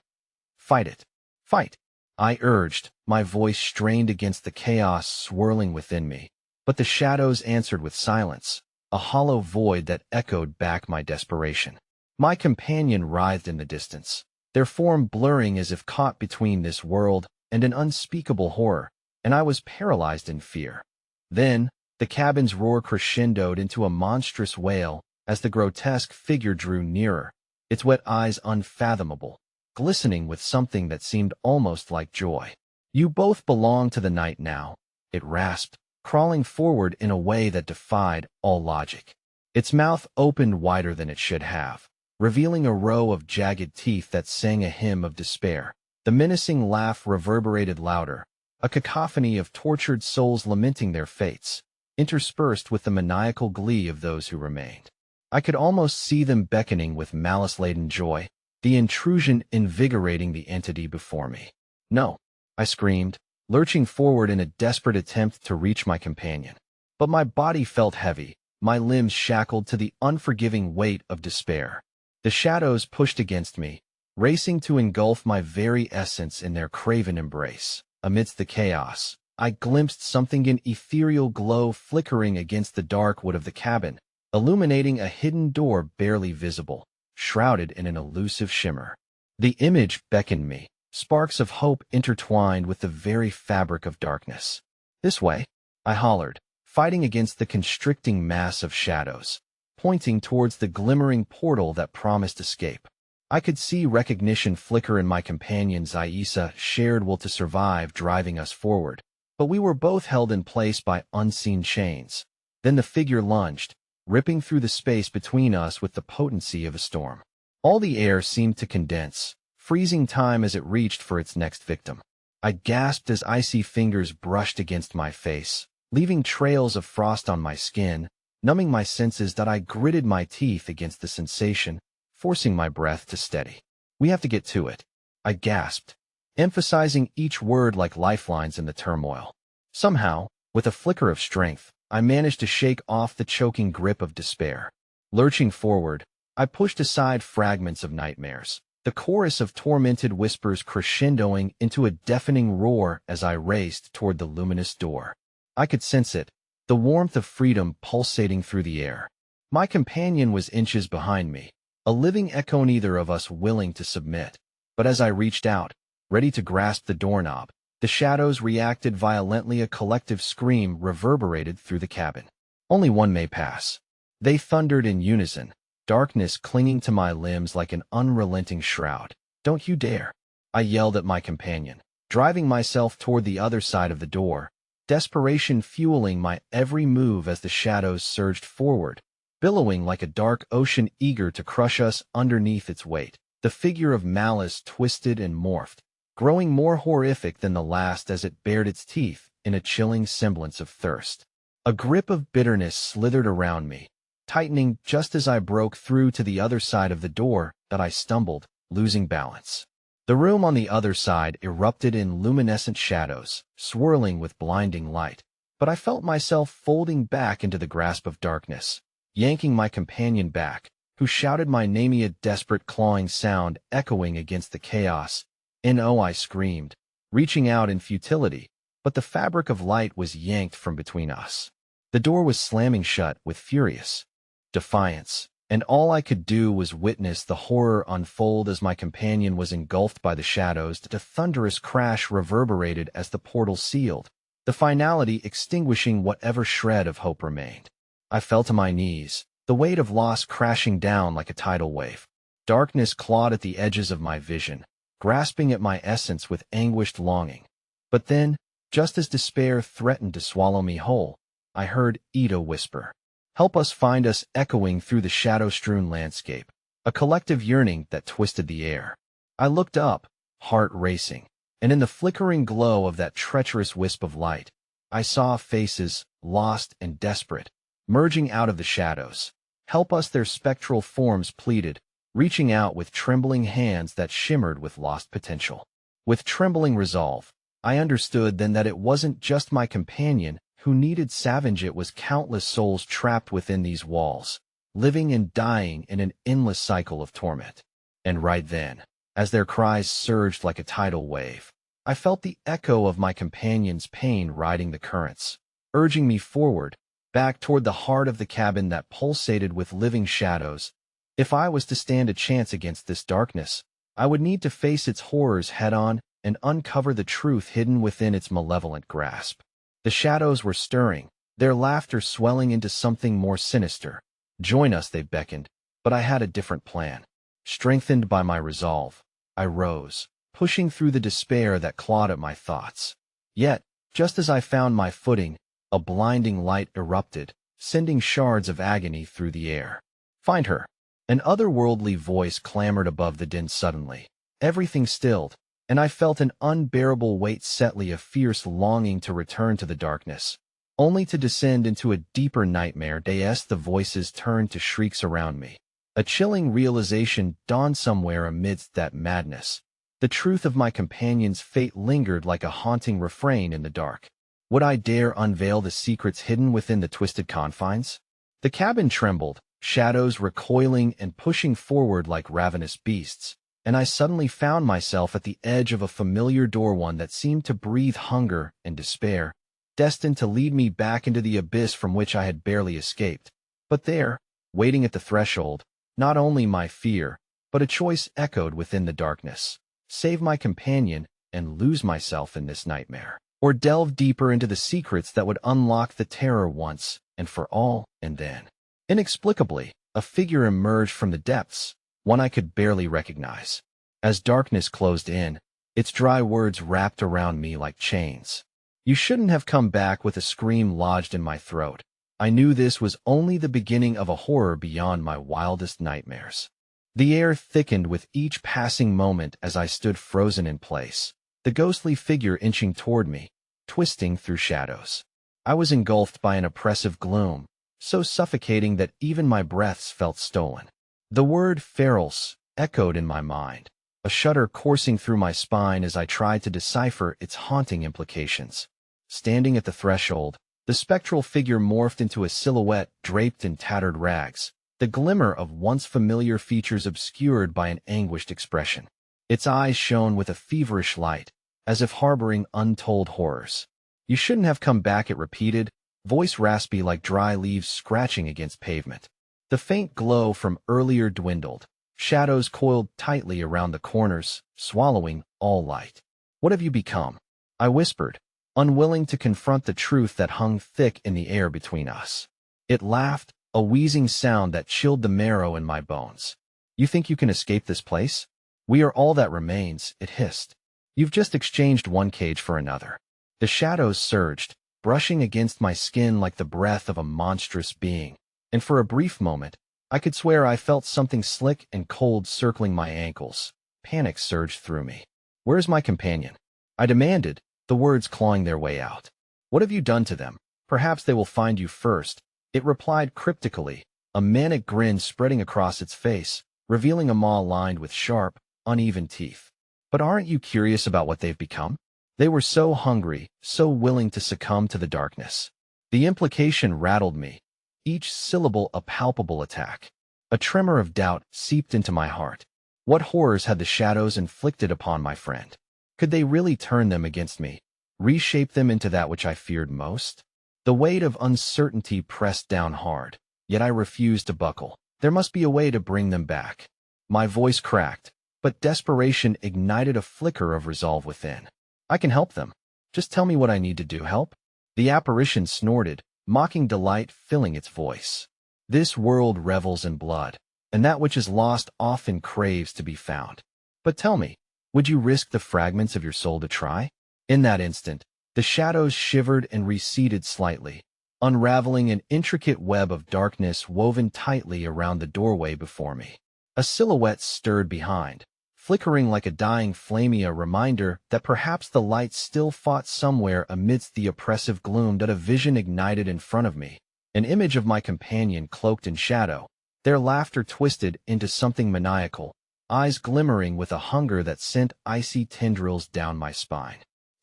"Fight it! Fight!" I urged, my voice strained against the chaos swirling within me. But the shadows answered with silence, a hollow void that echoed back my desperation. My companion writhed in the distance, their form blurring as if caught between this world and an unspeakable horror, and I was paralyzed in fear. Then, the cabin's roar crescendoed into a monstrous wail as the grotesque figure drew nearer, its wet eyes unfathomable, glistening with something that seemed almost like joy. "You both belong to the night now," it rasped, crawling forward in a way that defied all logic. Its mouth opened wider than it should have, revealing a row of jagged teeth that sang a hymn of despair. The menacing laugh reverberated louder, a cacophony of tortured souls lamenting their fates, interspersed with the maniacal glee of those who remained. I could almost see them beckoning with malice-laden joy, the intrusion invigorating the entity before me. "No!" I screamed, lurching forward in a desperate attempt to reach my companion. But my body felt heavy, my limbs shackled to the unforgiving weight of despair. The shadows pushed against me, racing to engulf my very essence in their craven embrace. Amidst the chaos, I glimpsed something, an ethereal glow flickering against the dark wood of the cabin, illuminating a hidden door barely visible, shrouded in an elusive shimmer. The image beckoned me, sparks of hope intertwined with the very fabric of darkness. "This way," I hollered, fighting against the constricting mass of shadows, pointing towards the glimmering portal that promised escape. I could see recognition flicker in my companion's eyes, a shared will to survive driving us forward, but we were both held in place by unseen chains. Then the figure lunged, ripping through the space between us with the potency of a storm. All the air seemed to condense, freezing time as it reached for its next victim. I gasped as icy fingers brushed against my face, leaving trails of frost on my skin, numbing my senses. That I gritted my teeth against the sensation, forcing my breath to steady. "We have to get to it," I gasped, emphasizing each word like lifelines in the turmoil. Somehow, with a flicker of strength, I managed to shake off the choking grip of despair. Lurching forward, I pushed aside fragments of nightmares, the chorus of tormented whispers crescendoing into a deafening roar as I raced toward the luminous door. I could sense it, the warmth of freedom pulsating through the air. My companion was inches behind me, a living echo, neither of us willing to submit. But as I reached out, ready to grasp the doorknob. The shadows reacted violently. A collective scream reverberated through the cabin. Only one may pass. They thundered in unison, darkness clinging to my limbs like an unrelenting shroud. Don't you dare! I yelled at my companion, driving myself toward the other side of the door, desperation fueling my every move as the shadows surged forward, billowing like a dark ocean eager to crush us underneath its weight. The figure of malice twisted and morphed, growing more horrific than the last as it bared its teeth in a chilling semblance of thirst. A grip of bitterness slithered around me, tightening just as I broke through to the other side of the door that I stumbled, losing balance. The room on the other side erupted in luminescent shadows, swirling with blinding light, but I felt myself folding back into the grasp of darkness, yanking my companion back, who shouted my name, a desperate clawing sound echoing against the chaos. "No!" I screamed, reaching out in futility, but the fabric of light was yanked from between us. The door was slamming shut with furious defiance, and all I could do was witness the horror unfold as my companion was engulfed by the shadows. The thunderous crash reverberated as the portal sealed, the finality extinguishing whatever shred of hope remained. I fell to my knees, the weight of loss crashing down like a tidal wave. Darkness clawed at the edges of my vision, grasping at my essence with anguished longing. But then, just as despair threatened to swallow me whole, I heard Ida whisper, "Help us, find us," echoing through the shadow-strewn landscape, a collective yearning that twisted the air. I looked up, heart racing, and in the flickering glow of that treacherous wisp of light, I saw faces, lost and desperate, merging out of the shadows. "Help us," their spectral forms pleaded, reaching out with trembling hands that shimmered with lost potential. With trembling resolve, I understood then that it wasn't just my companion who needed salvage, it was countless souls trapped within these walls, living and dying in an endless cycle of torment. And right then, as their cries surged like a tidal wave, I felt the echo of my companion's pain riding the currents, urging me forward, back toward the heart of the cabin that pulsated with living shadows. If I was to stand a chance against this darkness, I would need to face its horrors head-on and uncover the truth hidden within its malevolent grasp. The shadows were stirring, their laughter swelling into something more sinister. "Join us," they beckoned, but I had a different plan. Strengthened by my resolve, I rose, pushing through the despair that clawed at my thoughts. Yet, just as I found my footing, a blinding light erupted, sending shards of agony through the air. "Find her!" An otherworldly voice clamored above the din. Suddenly, everything stilled, and I felt an unbearable weight settle, a fierce longing to return to the darkness, only to descend into a deeper nightmare. The voices turned to shrieks around me. A chilling realization dawned somewhere amidst that madness. The truth of my companion's fate lingered like a haunting refrain in the dark. Would I dare unveil the secrets hidden within the twisted confines? The cabin trembled, shadows recoiling and pushing forward like ravenous beasts, and I suddenly found myself at the edge of a familiar door, one that seemed to breathe hunger and despair, destined to lead me back into the abyss from which I had barely escaped. But there, waiting at the threshold, not only my fear, but a choice echoed within the darkness: save my companion and lose myself in this nightmare, or delve deeper into the secrets that would unlock the terror once and for all. And then, inexplicably, a figure emerged from the depths, one I could barely recognize. As darkness closed in, its dry words wrapped around me like chains. "You shouldn't have come back," with a scream lodged in my throat. I knew this was only the beginning of a horror beyond my wildest nightmares. The air thickened with each passing moment as I stood frozen in place, the ghostly figure inching toward me, twisting through shadows. I was engulfed by an oppressive gloom, so suffocating that even my breaths felt stolen. The word "FERALS" echoed in my mind, a shudder coursing through my spine as I tried to decipher its haunting implications. Standing at the threshold, the spectral figure morphed into a silhouette draped in tattered rags, the glimmer of once familiar features obscured by an anguished expression. Its eyes shone with a feverish light, as if harboring untold horrors. "You shouldn't have come back," it repeated, voice raspy like dry leaves scratching against pavement. The faint glow from earlier dwindled, Shadows coiled tightly around the corners, swallowing all light. What have you become? I whispered, unwilling to confront the truth that hung thick in the air between us. It laughed, a wheezing sound that chilled the marrow in my bones. You think you can escape this place? We are all that remains, it hissed. You've just exchanged one cage for another. The shadows surged, brushing against my skin like the breath of a monstrous being, and for a brief moment, I could swear I felt something slick and cold circling my ankles. Panic surged through me. Where's my companion? I demanded, the words clawing their way out. What have you done to them? Perhaps they will find you first, it replied cryptically, a manic grin spreading across its face, revealing a maw lined with sharp, uneven teeth. But aren't you curious about what they've become? They were so hungry, so willing to succumb to the darkness. The implication rattled me, each syllable a palpable attack. A tremor of doubt seeped into my heart. What horrors had the shadows inflicted upon my friend? Could they really turn them against me, reshape them into that which I feared most? The weight of uncertainty pressed down hard, yet I refused to buckle. There must be a way to bring them back. My voice cracked, but desperation ignited a flicker of resolve within. I can help them. Just tell me what I need to do. Help? The apparition snorted, mocking delight filling its voice. This world revels in blood, and that which is lost often craves to be found. But tell me, would you risk the fragments of your soul to try? In that instant, the shadows shivered and receded slightly, unraveling an intricate web of darkness woven tightly around the doorway before me. A silhouette stirred behind, flickering like a dying flame, a reminder that perhaps the light still fought somewhere amidst the oppressive gloom. That a vision ignited in front of me, an image of my companion cloaked in shadow, their laughter twisted into something maniacal, eyes glimmering with a hunger that sent icy tendrils down my spine.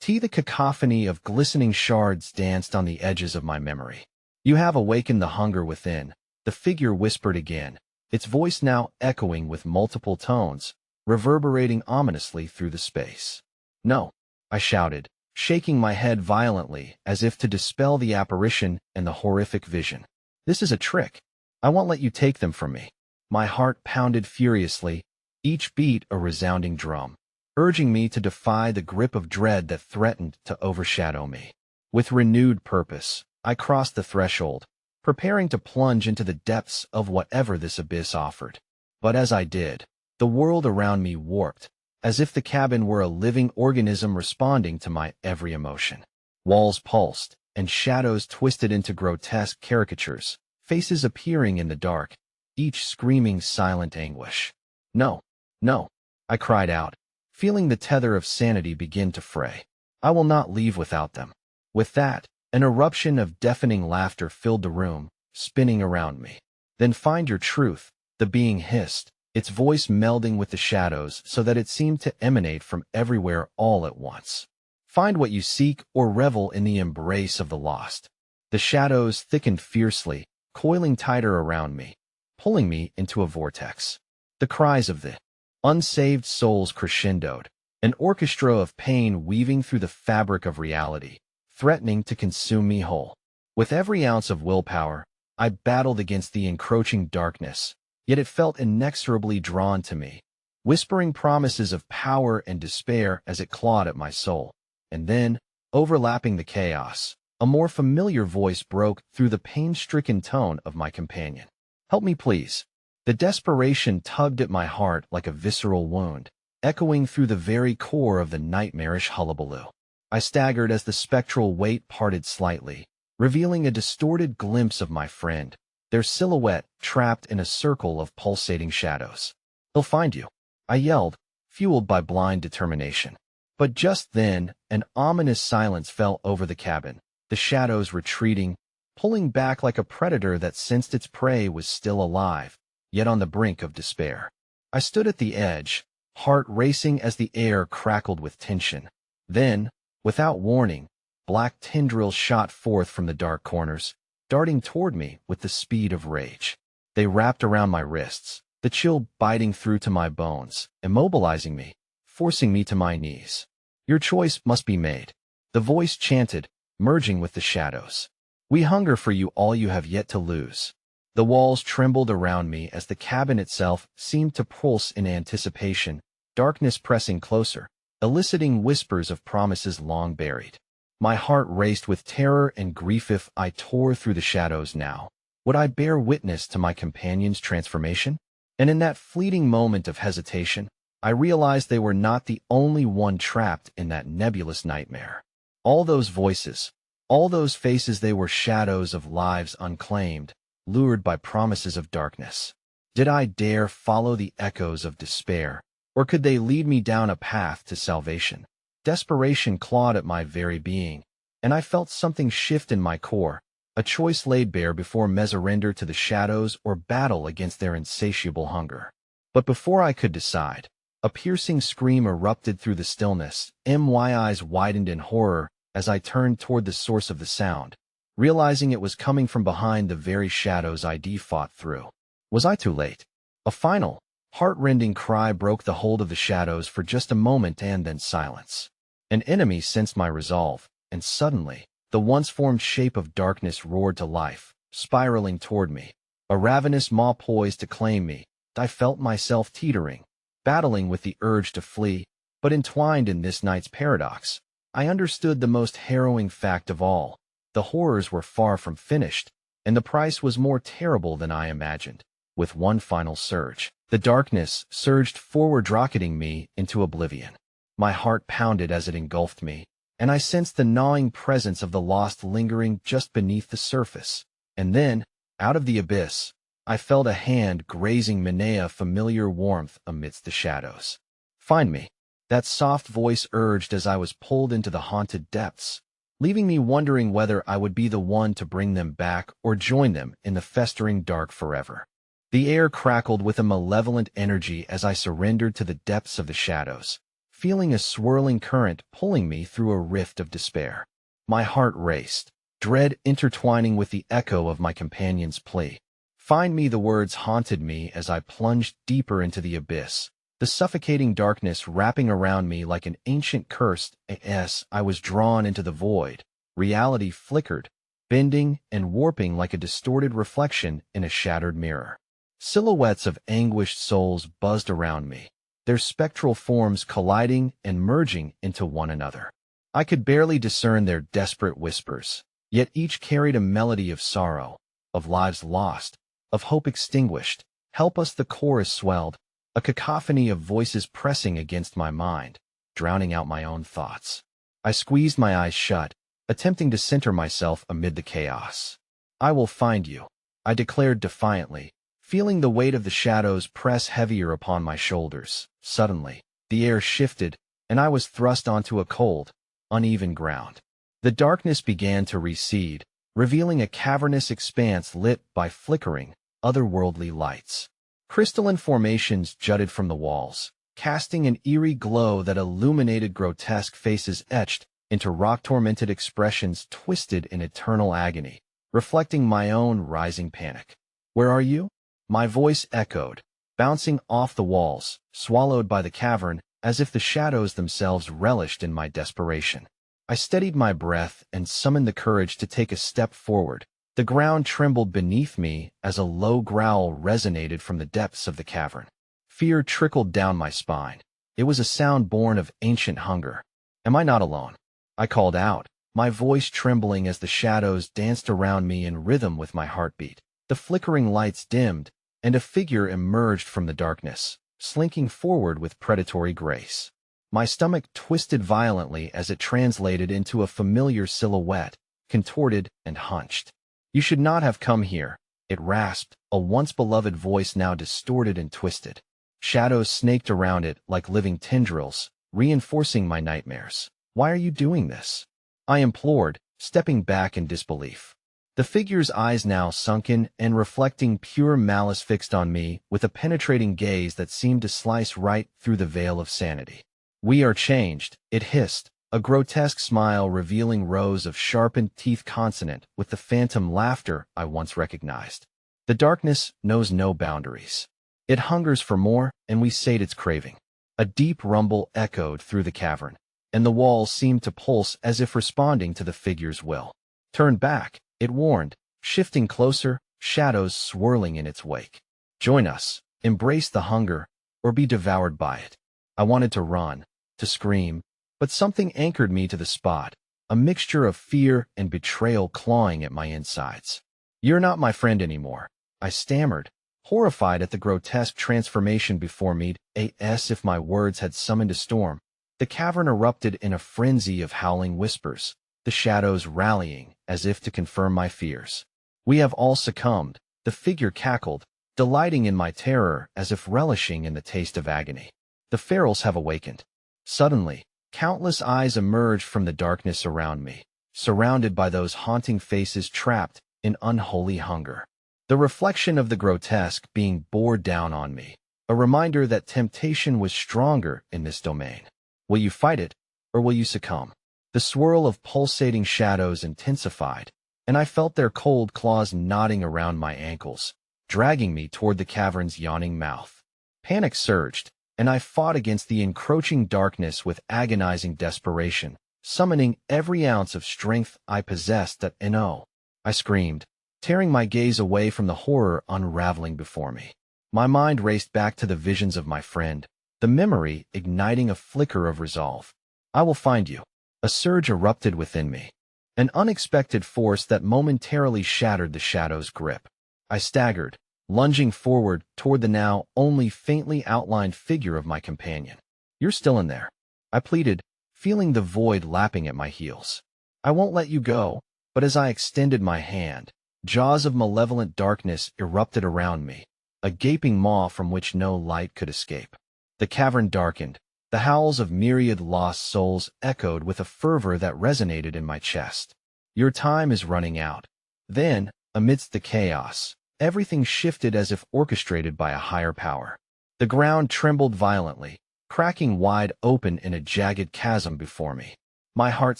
The cacophony of glistening shards danced on the edges of my memory. You have awakened the hunger within, the figure whispered again, its voice now echoing with multiple tones, reverberating ominously through the space. No, I shouted, shaking my head violently as if to dispel the apparition and the horrific vision. This is a trick. I won't let you take them from me. My heart pounded furiously, each beat a resounding drum, urging me to defy the grip of dread that threatened to overshadow me. With renewed purpose, I crossed the threshold, preparing to plunge into the depths of whatever this abyss offered. But as I did, the world around me warped, as if the cabin were a living organism responding to my every emotion. Walls pulsed, and shadows twisted into grotesque caricatures, faces appearing in the dark, each screaming silent anguish. No, no, I cried out, feeling the tether of sanity begin to fray. I will not leave without them. With that, an eruption of deafening laughter filled the room, spinning around me. Then find your truth, the being hissed, its voice melding with the shadows so that it seemed to emanate from everywhere all at once. Find what you seek or revel in the embrace of the lost. The shadows thickened fiercely, coiling tighter around me, pulling me into a vortex. The cries of the unsaved souls crescendoed, an orchestra of pain weaving through the fabric of reality, threatening to consume me whole. With every ounce of willpower, I battled against the encroaching darkness, yet it felt inexorably drawn to me, whispering promises of power and despair as it clawed at my soul. And then, overlapping the chaos, a more familiar voice broke through the pain-stricken tone of my companion. Help me, please. The desperation tugged at my heart like a visceral wound, echoing through the very core of the nightmarish hullabaloo. I staggered as the spectral weight parted slightly, revealing a distorted glimpse of my friend, their silhouette trapped in a circle of pulsating shadows. He'll find you, I yelled, fueled by blind determination. But just then, an ominous silence fell over the cabin, the shadows retreating, pulling back like a predator that sensed its prey was still alive, yet on the brink of despair. I stood at the edge, heart racing as the air crackled with tension. Then, without warning, black tendrils shot forth from the dark corners, darting toward me with the speed of rage. They wrapped around my wrists, the chill biting through to my bones, immobilizing me, forcing me to my knees. Your choice must be made, the voice chanted, merging with the shadows. We hunger for you, all you have yet to lose. The walls trembled around me as the cabin itself seemed to pulse in anticipation, darkness pressing closer, eliciting whispers of promises long buried. My heart raced with terror and grief. If I tore through the shadows now, would I bear witness to my companion's transformation? And in that fleeting moment of hesitation, I realized they were not the only one trapped in that nebulous nightmare. All those voices, all those faces, they were shadows of lives unclaimed, lured by promises of darkness. Did I dare follow the echoes of despair, or could they lead me down a path to salvation? Desperation clawed at my very being, and I felt something shift in my core, a choice laid bare before me: surrender to the shadows or battle against their insatiable hunger. But before I could decide, a piercing scream erupted through the stillness. My eyes widened in horror as I turned toward the source of the sound, realizing it was coming from behind the very shadows I'd fought through. Was I too late? A final, heart-rending cry broke the hold of the shadows for just a moment, and then silence. An enemy sensed my resolve, and suddenly, the once-formed shape of darkness roared to life, spiraling toward me. A ravenous maw poised to claim me. I felt myself teetering, battling with the urge to flee, but entwined in this night's paradox, I understood the most harrowing fact of all. The horrors were far from finished, and the price was more terrible than I imagined. With one final surge, the darkness surged forward, rocketing me into oblivion. My heart pounded as it engulfed me, and I sensed the gnawing presence of the lost lingering just beneath the surface. And then, out of the abyss, I felt a hand grazing me, a familiar warmth amidst the shadows. "Find me," that soft voice urged as I was pulled into the haunted depths, leaving me wondering whether I would be the one to bring them back or join them in the festering dark forever. The air crackled with a malevolent energy as I surrendered to the depths of the shadows, feeling a swirling current pulling me through a rift of despair. My heart raced, dread intertwining with the echo of my companion's plea. "Find me," the words haunted me as I plunged deeper into the abyss, the suffocating darkness wrapping around me like an ancient curse. As I was drawn into the void, reality flickered, bending and warping like a distorted reflection in a shattered mirror. Silhouettes of anguished souls buzzed around me, their spectral forms colliding and merging into one another. I could barely discern their desperate whispers, yet each carried a melody of sorrow, of lives lost, of hope extinguished. "Help us," the chorus swelled, a cacophony of voices pressing against my mind, drowning out my own thoughts. I squeezed my eyes shut, attempting to center myself amid the chaos. "I will find you," I declared defiantly, feeling the weight of the shadows press heavier upon my shoulders. Suddenly, the air shifted, and I was thrust onto a cold, uneven ground. The darkness began to recede, revealing a cavernous expanse lit by flickering, otherworldly lights. Crystalline formations jutted from the walls, casting an eerie glow that illuminated grotesque faces etched into rock-tormented expressions twisted in eternal agony, reflecting my own rising panic. "Where are you?" My voice echoed, bouncing off the walls, swallowed by the cavern, as if the shadows themselves relished in my desperation. I steadied my breath and summoned the courage to take a step forward. The ground trembled beneath me as a low growl resonated from the depths of the cavern. Fear trickled down my spine. It was a sound born of ancient hunger. "Am I not alone?" I called out, my voice trembling as the shadows danced around me in rhythm with my heartbeat. The flickering lights dimmed, and a figure emerged from the darkness, slinking forward with predatory grace. My stomach twisted violently as it translated into a familiar silhouette, contorted and hunched. "You should not have come here," it rasped, a once-beloved voice now distorted and twisted. Shadows snaked around it like living tendrils, reinforcing my nightmares. "Why are you doing this?" I implored, stepping back in disbelief. The figure's eyes now sunken and reflecting pure malice fixed on me with a penetrating gaze that seemed to slice right through the veil of sanity. "We are changed," it hissed, a grotesque smile revealing rows of sharpened teeth consonant with the phantom laughter I once recognized. "The darkness knows no boundaries. It hungers for more, and we sate its craving." A deep rumble echoed through the cavern, and the walls seemed to pulse as if responding to the figure's will. "Turn back," it warned, shifting closer, shadows swirling in its wake. Join us, embrace the hunger, or be devoured by it. I wanted to run, to scream, but something anchored me to the spot, a mixture of fear and betrayal clawing at my insides. You're not my friend anymore, I stammered, horrified at the grotesque transformation before me. As if my words had summoned a storm, the cavern erupted in a frenzy of howling whispers, the shadows rallying as if to confirm my fears. We have all succumbed, the figure cackled, delighting in my terror as if relishing in the taste of agony. The FERALS have awakened. Suddenly, countless eyes emerged from the darkness around me, surrounded by those haunting faces trapped in unholy hunger. The reflection of the grotesque being bore down on me, a reminder that temptation was stronger in this domain. Will you fight it, or will you succumb? The swirl of pulsating shadows intensified, and I felt their cold claws knotting around my ankles, dragging me toward the cavern's yawning mouth. Panic surged, and I fought against the encroaching darkness with agonizing desperation, summoning every ounce of strength I possessed. "No!" I screamed, tearing my gaze away from the horror unraveling before me. My mind raced back to the visions of my friend, the memory igniting a flicker of resolve. "I will find you." A surge erupted within me, an unexpected force that momentarily shattered the shadow's grip. I staggered, lunging forward toward the now only faintly outlined figure of my companion. "You're still in there," I pleaded, feeling the void lapping at my heels. "I won't let you go." But as I extended my hand, jaws of malevolent darkness erupted around me, a gaping maw from which no light could escape. The cavern darkened. The howls of myriad lost souls echoed with a fervor that resonated in my chest. "Your time is running out." Then, amidst the chaos, everything shifted as if orchestrated by a higher power. The ground trembled violently, cracking wide open in a jagged chasm before me. My heart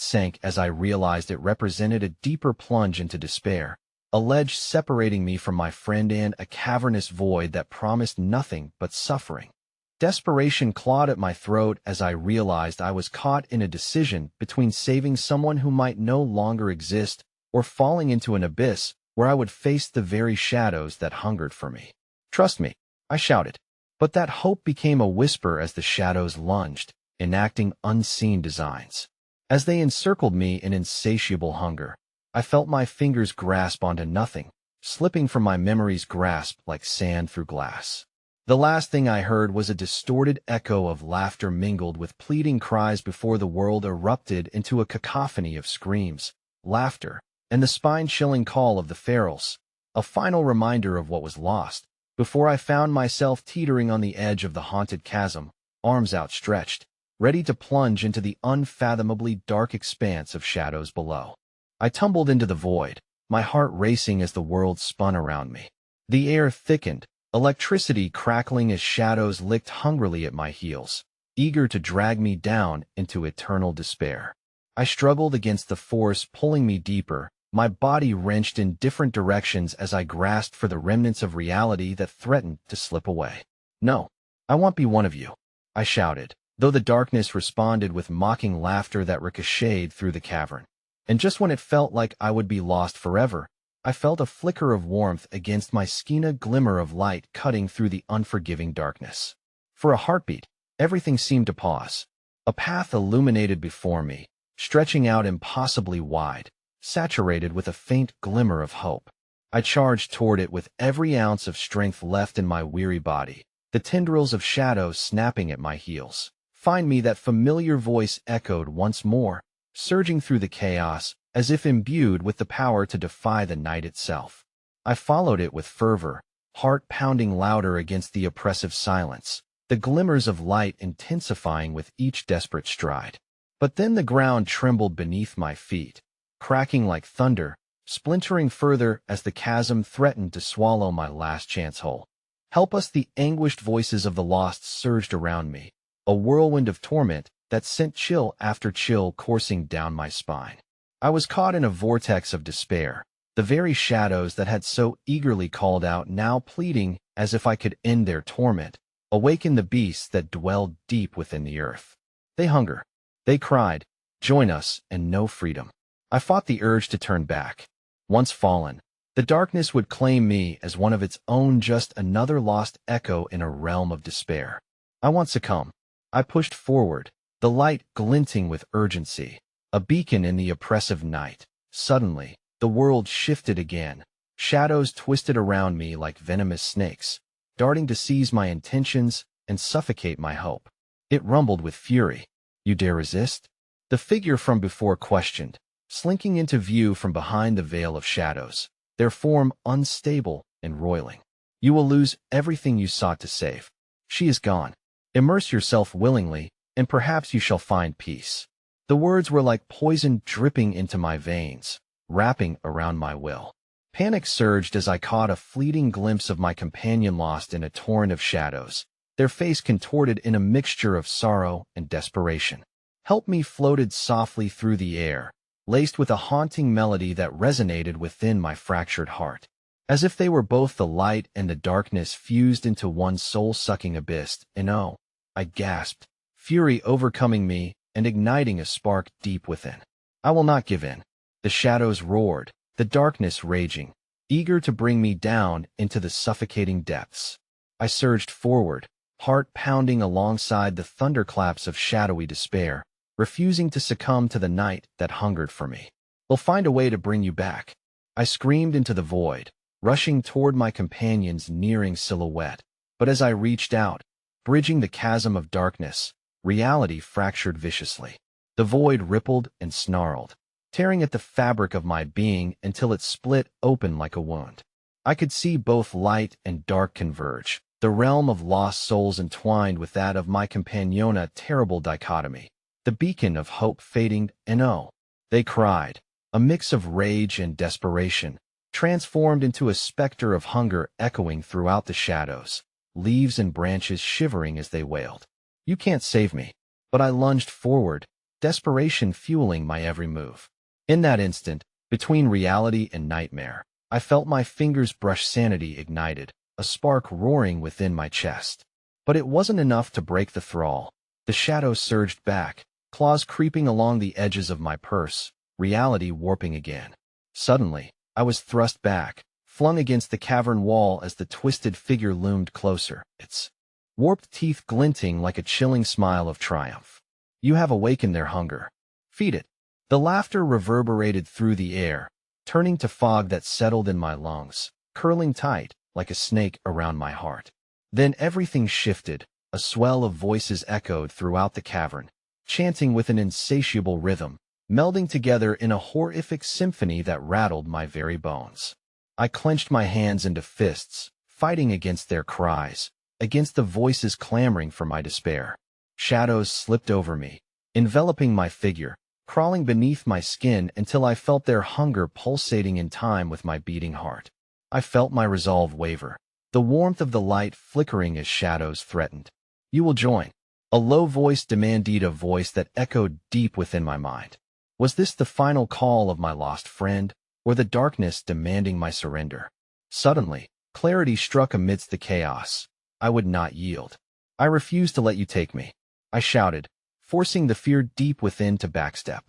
sank as I realized it represented a deeper plunge into despair, a ledge separating me from my friend and a cavernous void that promised nothing but suffering. Desperation clawed at my throat as I realized I was caught in a decision between saving someone who might no longer exist or falling into an abyss where I would face the very shadows that hungered for me. "Trust me," I shouted. But that hope became a whisper as the shadows lunged, enacting unseen designs. As they encircled me in insatiable hunger, I felt my fingers grasp onto nothing, slipping from my memory's grasp like sand through glass. The last thing I heard was a distorted echo of laughter mingled with pleading cries before the world erupted into a cacophony of screams, laughter, and the spine-chilling call of the FERALS, a final reminder of what was lost, before I found myself teetering on the edge of the haunted chasm, arms outstretched, ready to plunge into the unfathomably dark expanse of shadows below. I tumbled into the void, my heart racing as the world spun around me. The air thickened, electricity crackling as shadows licked hungrily at my heels, eager to drag me down into eternal despair. I struggled against the force pulling me deeper, my body wrenched in different directions as I grasped for the remnants of reality that threatened to slip away. "No, I won't be one of you," I shouted, though the darkness responded with mocking laughter that ricocheted through the cavern. And just when it felt like I would be lost forever, I felt a flicker of warmth against my skin, a glimmer of light cutting through the unforgiving darkness. For a heartbeat, everything seemed to pause. A path illuminated before me, stretching out impossibly wide, saturated with a faint glimmer of hope. I charged toward it with every ounce of strength left in my weary body, the tendrils of shadow snapping at my heels. "Find me," that familiar voice echoed once more, surging through the chaos, as if imbued with the power to defy the night itself. I followed it with fervor, heart pounding louder against the oppressive silence, the glimmers of light intensifying with each desperate stride. But then the ground trembled beneath my feet, cracking like thunder, splintering further as the chasm threatened to swallow my last chance whole. "Help us!" The anguished voices of the lost surged around me, a whirlwind of torment that sent chill after chill coursing down my spine. I was caught in a vortex of despair, the very shadows that had so eagerly called out now pleading as if I could end their torment, awaken the beasts that dwelled deep within the earth. "They hunger," they cried, "join us and know freedom." I fought the urge to turn back. Once fallen, The darkness would claim me as one of its own, just another lost echo in a realm of despair. I won't succumb. I pushed forward, the light glinting with urgency, a beacon in the oppressive night. Suddenly, the world shifted again. Shadows twisted around me like venomous snakes, darting to seize my intentions and suffocate my hope. It rumbled with fury. You dare resist? The figure from before questioned, slinking into view from behind the veil of shadows, their form unstable and roiling. You will lose everything you sought to save. She is gone. Immerse yourself willingly, and perhaps you shall find peace. The words were like poison dripping into my veins, wrapping around my will. Panic surged as I caught a fleeting glimpse of my companion lost in a torrent of shadows, their face contorted in a mixture of sorrow and desperation. Help Me floated softly through the air, laced with a haunting melody that resonated within my fractured heart. As if they were both the light and the darkness fused into one soul-sucking abyss. And oh, I gasped, fury overcoming me and igniting a spark deep within. I will not give in. The shadows roared, the darkness raging, eager to bring me down into the suffocating depths. I surged forward, heart pounding alongside the thunderclaps of shadowy despair, refusing to succumb to the night that hungered for me. We'll find a way to bring you back. I screamed into the void, rushing toward my companion's nearing silhouette. But as I reached out, bridging the chasm of darkness, reality fractured viciously. The void rippled and snarled, tearing at the fabric of my being until it split open like a wound. I could see both light and dark converge, the realm of lost souls entwined with that of my companion, a terrible dichotomy. The beacon of hope fading, and oh, they cried, a mix of rage and desperation, transformed into a specter of hunger echoing throughout the shadows, leaves and branches shivering as they wailed. You can't save me. But I lunged forward, desperation fueling my every move. In that instant, between reality and nightmare, I felt my fingers brush sanity ignited, a spark roaring within my chest. But it wasn't enough to break the thrall. The shadows surged back, claws creeping along the edges of my purse, reality warping again. Suddenly, I was thrust back, flung against the cavern wall as the twisted figure loomed closer, its warped teeth glinting like a chilling smile of triumph. You have awakened their hunger. Feed it. The laughter reverberated through the air, turning to fog that settled in my lungs, curling tight like a snake around my heart. Then everything shifted. A swell of voices echoed throughout the cavern, chanting with an insatiable rhythm, melding together in a horrific symphony that rattled my very bones. I clenched my hands into fists, fighting against their cries, against the voices clamoring for my despair. Shadows slipped over me, enveloping my figure, crawling beneath my skin until I felt their hunger pulsating in time with my beating heart. I felt my resolve waver, the warmth of the light flickering as shadows threatened. You will join. A low voice demanded, a voice that echoed deep within my mind. Was this the final call of my lost friend, or the darkness demanding my surrender? Suddenly, clarity struck amidst the chaos. I would not yield. I refused to let you take me, I shouted, forcing the fear deep within to backstep.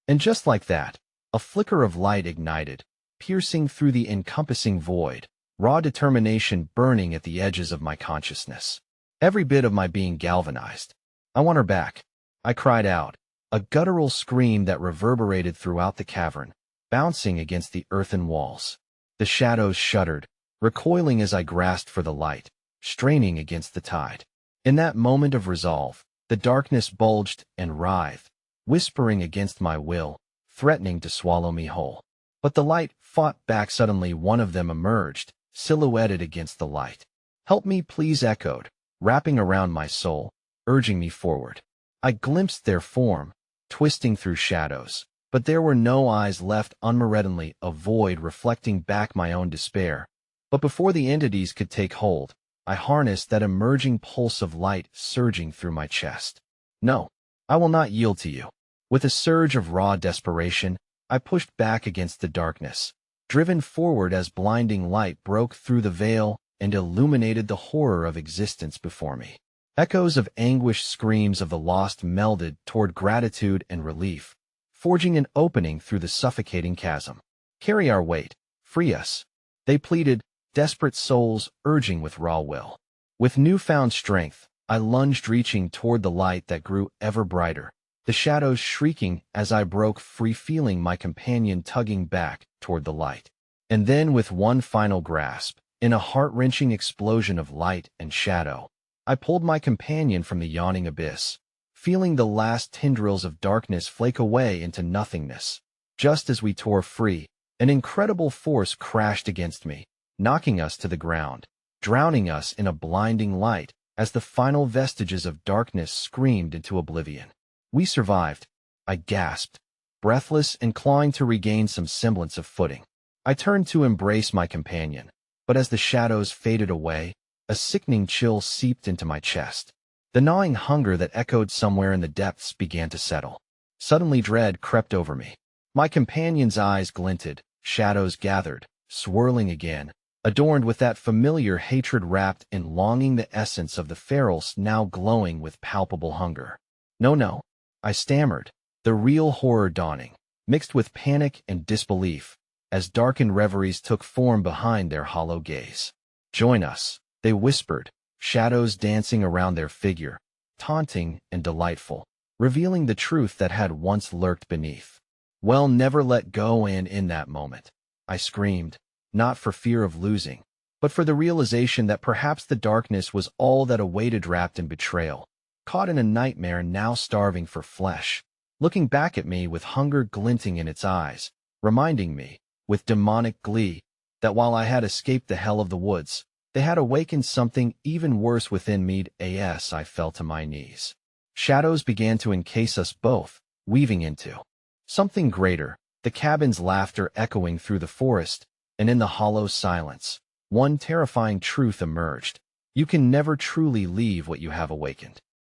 And just like that, a flicker of light ignited, piercing through the encompassing void, raw determination burning at the edges of my consciousness. Every bit of my being galvanized. I want her back, I cried out, a guttural scream that reverberated throughout the cavern, bouncing against the earthen walls. The shadows shuddered, recoiling as I grasped for the light, straining against the tide. In that moment of resolve, the darkness bulged and writhed, whispering against my will, threatening to swallow me whole. But the light fought back. Suddenly one of them emerged, silhouetted against the light. Help me please, echoed, wrapping around my soul, urging me forward. I glimpsed their form, twisting through shadows, but there were no eyes left. Unmerredently, a void reflecting back my own despair. But before the entities could take hold, I harnessed that emerging pulse of light surging through my chest. No, I will not yield to you. With a surge of raw desperation, I pushed back against the darkness, driven forward as blinding light broke through the veil and illuminated the horror of existence before me. Echoes of anguished screams of the lost melded toward gratitude and relief, forging an opening through the suffocating chasm. Carry our weight. Free us. They pleaded, desperate souls urging with raw will. With newfound strength, I lunged, reaching toward the light that grew ever brighter, the shadows shrieking as I broke free, feeling my companion tugging back toward the light. And then, with one final grasp, in a heart-wrenching explosion of light and shadow, I pulled my companion from the yawning abyss, feeling the last tendrils of darkness flake away into nothingness. Just as we tore free, an incredible force crashed against me, knocking us to the ground, drowning us in a blinding light as the final vestiges of darkness screamed into oblivion. We survived, I gasped, breathless and clawing to regain some semblance of footing. I turned to embrace my companion, but as the shadows faded away, a sickening chill seeped into my chest. The gnawing hunger that echoed somewhere in the depths began to settle. Suddenly dread crept over me. My companion's eyes glinted, shadows gathered, swirling again, adorned with that familiar hatred wrapped in longing, the essence of the FERALS now glowing with palpable hunger. No, I stammered, the real horror dawning, mixed with panic and disbelief, as darkened reveries took form behind their hollow gaze. Join us, they whispered, shadows dancing around their figure, taunting and delightful, revealing the truth that had once lurked beneath. Well, never let go. And in that moment, I screamed, not for fear of losing, but for the realization that perhaps the darkness was all that awaited, wrapped in betrayal, caught in a nightmare, now starving for flesh, looking back at me with hunger glinting in its eyes, reminding me, with demonic glee, that while I had escaped the hell of the woods, they had awakened something even worse within me. As I fell to my knees, shadows began to encase us both, weaving into something greater, the cabin's laughter echoing through the forest, and in the hollow silence, one terrifying truth emerged. You can never truly leave what you have awakened.